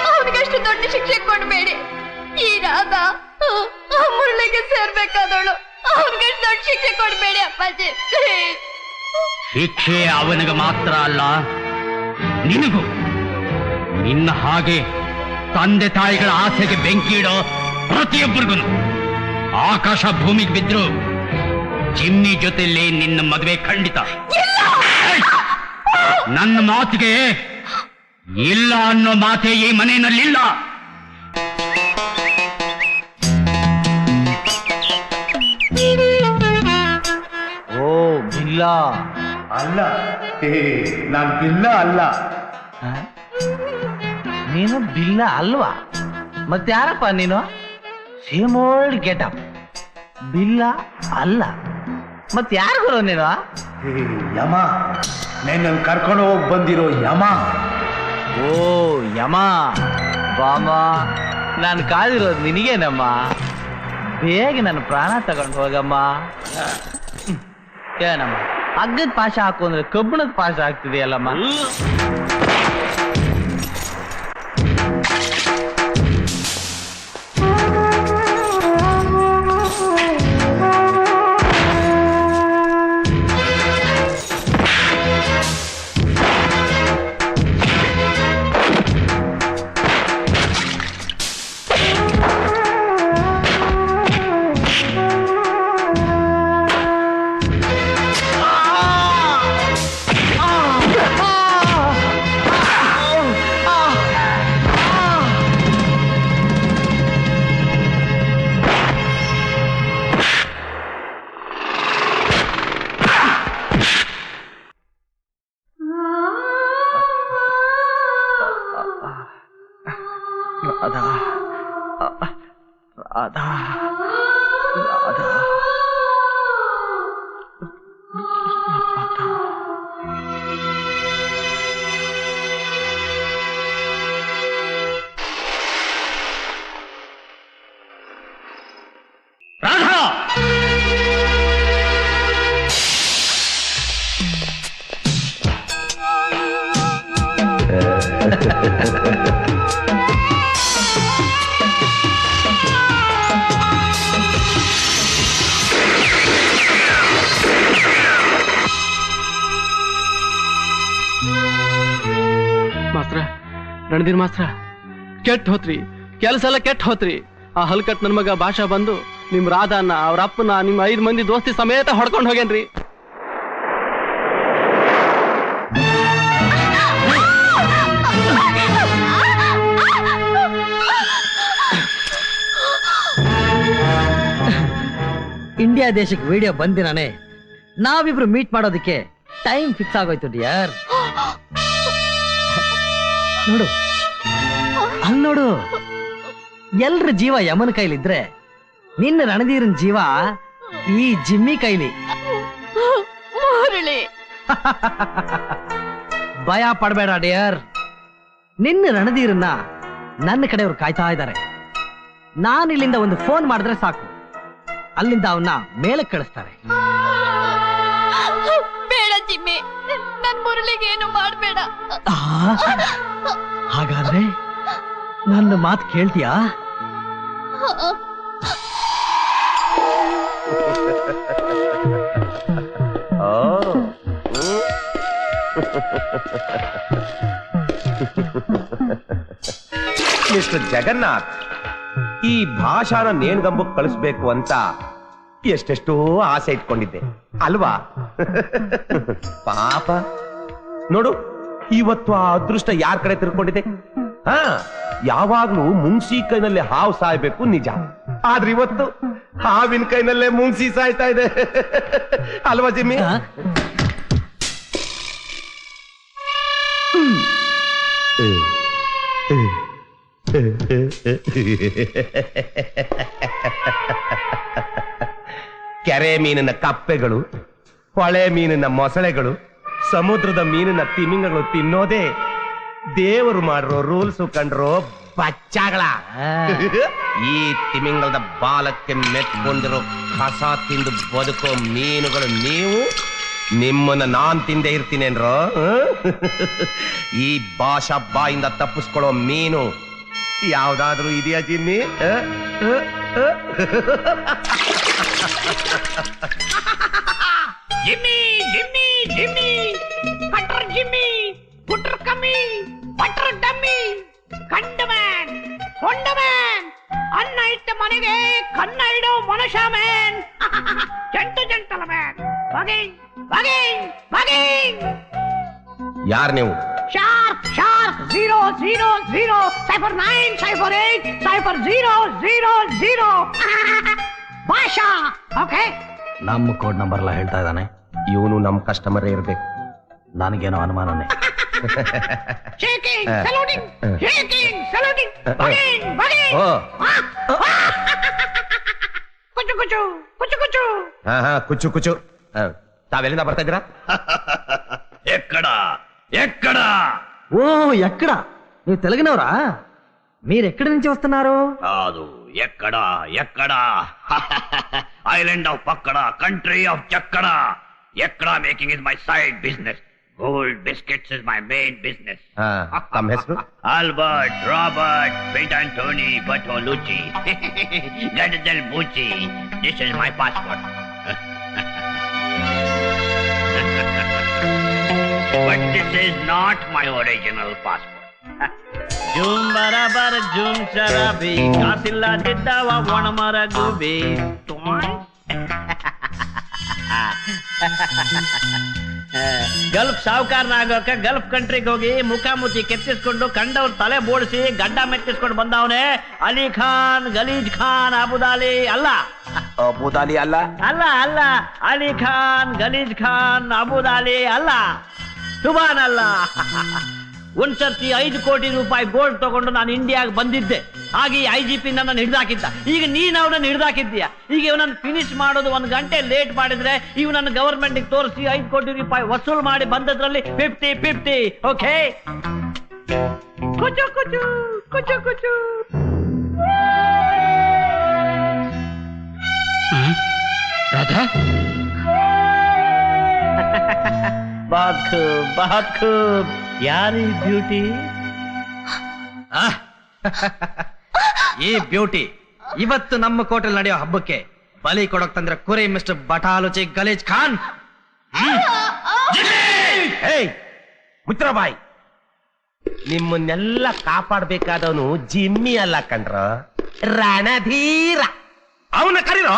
ಅವನಿಗಷ್ಟು ದೊಡ್ಡ ಶಿಕ್ಷೆ ಕೊಡ್ಬೇಡಿ. ಈ ರಾಧಾ ಮುರಳಿಗೆ ಸೇರ್ಬೇಕಾದವಳು, ಅವನಿಗಷ್ಟು ದೊಡ್ಡ ಶಿಕ್ಷೆ ಕೊಡ್ಬೇಡಿ ಅಪ್ಪಾಜಿ. ಶಿಕ್ಷೆ ಅವನಿಗೆ ಮಾತ್ರ ಅಲ್ಲ, ನಿನಗೂ. ನಿನ್ನ ಹಾಗೆ ತಂದೆ ತಾಯಿಗಳ ಆಸೆಗೆ ಬೆಂಕಿ ಇಡೋ ಪ್ರತಿಯೊಬ್ಬರಿಗೂ ಆಕಾಶ ಭೂಮಿಗೆ ಬಿದ್ರು ಜಿಮ್ಮಿ ಜೊತೆಯಲ್ಲಿ ನಿನ್ನ ಮದುವೆ ಖಂಡಿತ. ನನ್ನ ಮಾತಿಗೆ ಇಲ್ಲ ಅನ್ನೋ ಮಾತೆ ಈ ಮನೆಯಲ್ಲಿಲ್ಲ. ಓ ಬಿಲ್ಲ ಅಲ್ಲ, ನಾನ್ ಬಿಲ್ಲ ಅಲ್ಲ. ನೀನು ಬಿಲ್ಲ ಅಲ್ವಾ? ಮತ್ತೆ ಯಾರಪ್ಪ ನೀನು? Same old getup. ಬಿಲ್ಲ ಅಲ್ಲ, ಮತ್ತೆ ಯಾರು ಗುರು ನೀನು? ಯಮ, ನನ್ನ ಕರ್ಕೊಂಡು ಹೋಗಿ ಬಂದಿರೋ ಯಮ. ಓ ಯಮ, ಬಾಮ, ನಾನು ಕಾದಿರೋದು ನಿನಗೇನಮ್ಮ. ಬೇಗ ನನ್ನ ಪ್ರಾಣ ತಗೊಂಡು ಹೋಗಮ್ಮ. ಏನಮ್ಮ ಹಗ್ಗದ ಪಾಶ ಹಾಕು ಅಂದ್ರೆ ಕಬ್ಬಿಣದ ಪಾಶ ಆಗ್ತಿದೆಯಲ್ಲಮ್ಮ. ಮಾಸ್ತ್ರ, ರಣಧೀರ್ ಮಾಸ್ತ್ರ, ಕೆಟ್ಟ ಹೋತ್ರಿ, ಕೆಲಸ ಎಲ್ಲ ಕೆಟ್ಟ ಹೋತ್ರಿ. ಆ ಹಲ್ಕಟ್ ನನ್ ಮಗ ಭಾಷಾ ಬಂದು ನಿಮ್ ರಾಧಾನ, ಅವ್ರ ಅಪ್ಪನ, ನಿಮ್ 5 ಮಂದಿ ದೋಸ್ತಿ ಸಮೇತ ಹೊಡ್ಕೊಂಡು ಹೋಗೇನ್ರಿ. ಇಂಡಿಯಾ ದೇಶಕ್ಕೆ ವಿಡಿಯೋ ಬಂದಿನಾನೆ ನಾವಿಬ್ರು ಮೀಟ್ ಮಾಡೋದಕ್ಕೆ ಟೈಮ್ ಫಿಕ್ಸ್ ಆಗೋಯ್ತು ಡಿಯರ್. ನೋಡು, ಅಲ್ಲಿ ನೋಡು, ಎಲ್ರ ಜೀವ ಯಮನ ಕೈಲಿದ್ರೆ ನಿನ್ನ ರಣಧೀರನ್ ಜೀವ ಈ ಜಿಮ್ಮಿ ಕೈಲಿ. ಭಯ ಪಡಬೇಡ ಡಿಯರ್, ನಿನ್ನ ರಣಧೀರನ್ನ ನನ್ನ ಕಡೆಯವ್ರು ಕಾಯ್ತಾ ಇದ್ದಾರೆ. ನಾನು ಇಲ್ಲಿಂದ ಒಂದು ಫೋನ್ ಮಾಡಿದ್ರೆ ಸಾಕು, ಅಲ್ಲಿಂದ ಅವನ್ನ ಮೇಲಕ್ಕೆ ಕಳಿಸ್ತಾರೆ. ಬೇಡ ಜಿಮ್ಮಿ, ನನ್ ಮುರಳಿಗೆ ಏನು ಮಾಡಬೇಡ. ಹಾಗಾದ್ರೆ ನನ್ನ ಮಾತು ಕೇಳ್ತೀಯಾ? ಮಿಸ್ಟರ್ ಜಗನ್ನಾಥ್, ಈ ಭಾಷಾನ ನೇಣ್ಗಂಬಕ್ಕೆ ಕಳಿಸ್ಬೇಕು ಅಂತ ಎಷ್ಟೆಷ್ಟೋ ಆಸೆ ಇಟ್ಕೊಂಡಿದ್ದೆ ಅಲ್ವಾ? ಪಾಪ ನೋಡು, ಇವತ್ತು ಆ ಅದೃಷ್ಟ ಯಾರ ಕಡೆ ತಿರ್ಕೊಂಡಿದೆ. ಹಾ, ಯಾವಾಗ್ಲೂ ಮುಂಗ್ಸಿ ಕೈನಲ್ಲೇ ಹಾವು ಸಾಯ್ಬೇಕು ನಿಜ, ಆದ್ರೆ ಇವತ್ತು ಹಾವಿನ ಕೈನಲ್ಲೇ ಮುಂಗ್ಸಿ ಸಾಯ್ತಾ ಇದೆ ಅಲ್ವಾ ಜಿಮ್ಮಿ? ಕೆರೆ ಮೀನಿನ ಕಪ್ಪೆಗಳು, ಹೊಳೆ ಮೀನಿನ ಮೊಸಳೆಗಳು, ಸಮುದ್ರದ ಮೀನಿನ ತಿಮಿಂಗಗಳು ತಿನ್ನೋದೇ ದೇವರು ಮಾಡಿರೋ ರೂಲ್ಸ್ ಕಂಡ್ರೋ ಬಚ್ಚಾಗಳ. ಈ ತಿಮಿಂಗಲದ ಬಾಲಕ್ಕೆ ಮೆತ್ಕೊಂಡಿರೋ ಕಸ ತಿಂದು ಬದುಕೋ ಮೀನುಗಳು ನೀವು, ನಿಮ್ಮನ್ನ ನಾನ್ ತಿಂದೇ ಇರ್ತೀನೇನ್ರೋ? ಈ ಭಾಷಾ ಬಾಯಿಂದ ತಪ್ಪಿಸ್ಕೊಳ್ಳೋ ಮೀನು ಯಾವ್ದಾದ್ರೂ ಇದೆಯಾ Jimmy? Jimmy Jimmy Jimmy, cutter Jimmy, putter ಕಮ್ಮಿ, ಬಟ್ರ್ ಡಮ್ಮಿ, ಕಂಡ ಮ್ಯಾನ್, ಕೊಂಡ ಮ್ಯಾನ್, ಅನ್ನ ಇಟ್ಟ ಮನೆಗೆ ಕನ್ನ ಇಡೋ ಮನುಷ್ಯ man, gentleman, bugging bugging bugging. ಯಾರ್ ನೀವು? ಶಾರ್ಪ್ ಶಾರ್ಪ್ 000 09 08 00 ಭಾಷಾ. ಓಕೆ, ನಮ್ಮ ಕೋಡ್ ನಂಬರ್ ಎಲ್ಲ ಹೇಳ್ತಾ ಇದ್ದಾನೆ. ಇವನು ನಮ್ಮ ಕಸ್ಟಮರೇ ಇರ್ಬೇಕು. ನನಗೇನೋ ಅನುಮಾನನೇ. Shaking ಸಲೂಟಿಂಗ್ shaking ಸಲೂಟಿಂಗ್ ಬಗಿಂಗ್ ಬಗಿಂಗ್. ಕುಚು ಕುಚು ಕುಚು ಕುಚು. ಹಾ ಕುಚ್ಚು ಕುಚ್ಚು. ತಾವೆಲ್ಲಿಂದ ಬರ್ತಾ ಇದ್ದೀರಾ? ಎಕ್ಕಡ ಎಕ್ಕಡ. ఓ ఎక్కడ ನೀವು ತೆಲುಗಿನವರಾ? మీరు ఎక్కడి నుంచి వస్తున్నారు? ಅದು ಎಕ್ಕಡ ಎಕ್ಕಡ. ಐಲ್ಯಾಂಡ್ ಆಫ್ ಪಕ್ಕಡ, ಕಂಟ್ರಿ ಆಫ್ ಚಕ್ಕಡ. ಎಕ್ಕಡ making is my side business. Gold biscuits is my main business. ತಮ್ಮ ಹೆಸರು? ಆಲ್ಬರ್ಟ್, ರಾಬರ್ಟ್, ಪೇಟ್ ಆಂಟೋನಿ, ಬಟೋಲುಚಿ, ಗಡದಲ್ ಬೂಚಿ. This is my passport. But this is not my original passport. ಜೂಮ್ ಬರಬರ ಜೂಮ್ ಶರಾಬಿ, ಕಾಸಿಲ್ಲದಿದ್ದವ ಒಣಮರ ಗುಬಿ. ಗಲ್ಫ್ ಸಾವುಕಾರನಾಗೋಕೆ ಗಲ್ಫ್ ಕಂಟ್ರಿಗೆ ಹೋಗಿ ಮುಖಾಮುಖಿ ಕೆತ್ತಿಸ್ಕೊಂಡು ಕಂಡವ್ರ ತಲೆ ಬೋಳಿಸಿ ಗಡ್ಡ ಮೆತ್ತಿಸ್ಕೊಂಡು ಬಂದವನೇ ಅಲಿ ಖಾನ್ ಗಲೀಜ್ ಖಾನ್ ಅಬುದಾಲಿ ಅಲ್ಲ. ಅಬುದಾಲಿ ಅಲ್ಲ? ಅಲ್ಲ ಅಲ್ಲ, ಅಲಿ ಖಾನ್ ಗಲೀಜ್ ಖಾನ್ ಅಬುದಾಲಿ ಅಲ್ಲ. ಸುಬಾನ್ ಅಲ್ಲ. ಒಂದ್ಸರ್ತಿ 5 ಕೋಟಿ ರೂಪಾಯಿ ಗೋಲ್ಡ್ ತಗೊಂಡು ನಾನು ಇಂಡಿಯಾಗೆ ಬಂದಿದ್ದೆ. ಹಾಗೆ IGP ನನ್ನ ಹಿಡ್ದಾಕಿದ್ದ. ಈಗ ನೀನು ಅವನನ್ನು ಹಿಡ್ದಾಕಿದ್ದೀಯ. ಈಗ ಇವನನ್ನು ಫಿನಿಶ್ ಮಾಡೋದು 1 ಗಂಟೆ ಲೇಟ್ ಮಾಡಿದ್ರೆ ಇವ್ ನನ್ನ ಗವರ್ಮೆಂಟ್ ತೋರಿಸಿ 5 ಕೋಟಿ ರೂಪಾಯಿ ವಸೂಲ್ ಮಾಡಿ ಬಂದದ್ರಲ್ಲಿ 50-50. ಓಕೆ? ಕುಚು ಕುಚು ಕುಚು ಕುಚು. ರಾಧಾ, बहुत खूब बहुत खूब. ಯಾರು ಈ ಬ್ಯೂಟಿ? ಈ ಬ್ಯೂಟಿ ಇವತ್ತು ನಮ್ಮ ಕೋಟೆಲ್ ನಡೆಯೋ ಹಬ್ಬಕ್ಕೆ ಬಲಿ ಕೊಡೋಕ್ ತಂದ್ರೆ ಕುರಿ ಮಿಸ್ಟರ್ ಬಟಾಲುಚಿ ಗಲೀಜ್ ಖಾನ್. ಮುತ್ರಬಾಯಿ, ನಿಮ್ಮನ್ನೆಲ್ಲ ಕಾಪಾಡ್ಬೇಕಾದವನು ಜಿಮ್ಮಿ ಅಲ್ಲ ಕಣ್ರ, ರಣಧೀರ. ಅವನ ಕರೀರೋ.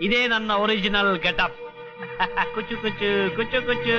ಇದೇ ನನ್ನ ಒರಿಜಿನಲ್ ಗೆಟಪ್. ಕುಚು ಕುಚು ಕುಚು ಕುಚು.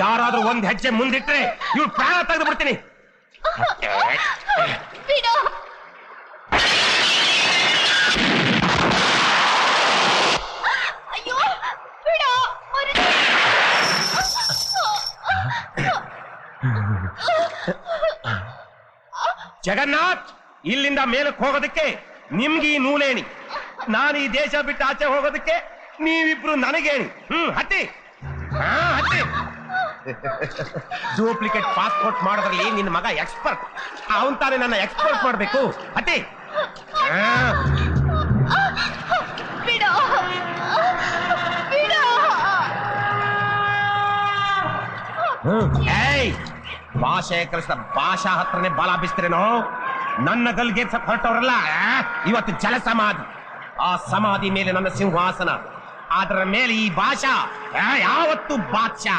ಯಾರಾದ್ರೂ ಒಂದ್ ಹೆಜ್ಜೆ ಮುಂದಿಟ್ರೆ ಇವ್ರು ಪ್ರಾಣ ತೆಗೆದು ಬಿಡ್ತೀನಿ. ಜಗನ್ನಾಥ್, ಇಲ್ಲಿಂದ ಮೇಲಕ್ಕೆ ಹೋಗೋದಕ್ಕೆ ನಿಮ್ಗೆ ಈ ನೂಲೇಣಿ, ನಾನು ಈ ದೇಶ ಬಿಟ್ಟು ಆಚೆ ಹೋಗೋದಕ್ಕೆ ನೀವಿಬ್ರು ನನಗೇಣಿ. ಹತ್ತಿ ಹತ್ತಿ. ಡೂಪ್ಲಿಕೇಟ್ ಪಾಸ್ಪೋರ್ಟ್ ಮಾಡೋದ್ರಲ್ಲಿ ನಿನ್ನ ಮಗ ಎಕ್ಸ್ಪರ್ಟ್, ಅವನ್ ತಾನೇ ನನ್ನ ಎಕ್ಸ್ಪೋರ್ಟ್ ಮಾಡ್ಬೇಕು. ಹತ್ತಿ. ಏಯ್, ಭಾಷೆ ಕಲಿಸಿದ ಭಾಷಾ ಹತ್ರನೇ ಬಾಲ ಬಿಸ್ತಿರೇನೋ. ನನ್ನ ಗಲ್ಗೇರ್ಸಕ್ ಹೊರಟವ್ರಲ್ಲ, ಇವತ್ತು ಜಲ ಸಮಾಧಿ. ಆ ಸಮಾಧಿ ಮೇಲೆ ನನ್ನ ಸಿಂಹಾಸನ, ಅದರ ಮೇಲೆ ಈ ಭಾಷಾ ಯಾವತ್ತು ಬಾದ್ಶಾ.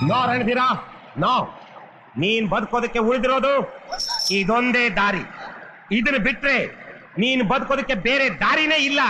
No Ranadheera, no. ನೀನ್ ಬದುಕೋದಕ್ಕೆ ಉಳಿದಿರೋದು ಇದೊಂದೇ ದಾರಿ. ಇದನ್ನ ಬಿಟ್ರೆ ನೀನ್ ಬದುಕೋದಕ್ಕೆ ಬೇರೆ ದಾರಿನೇ ಇಲ್ಲ.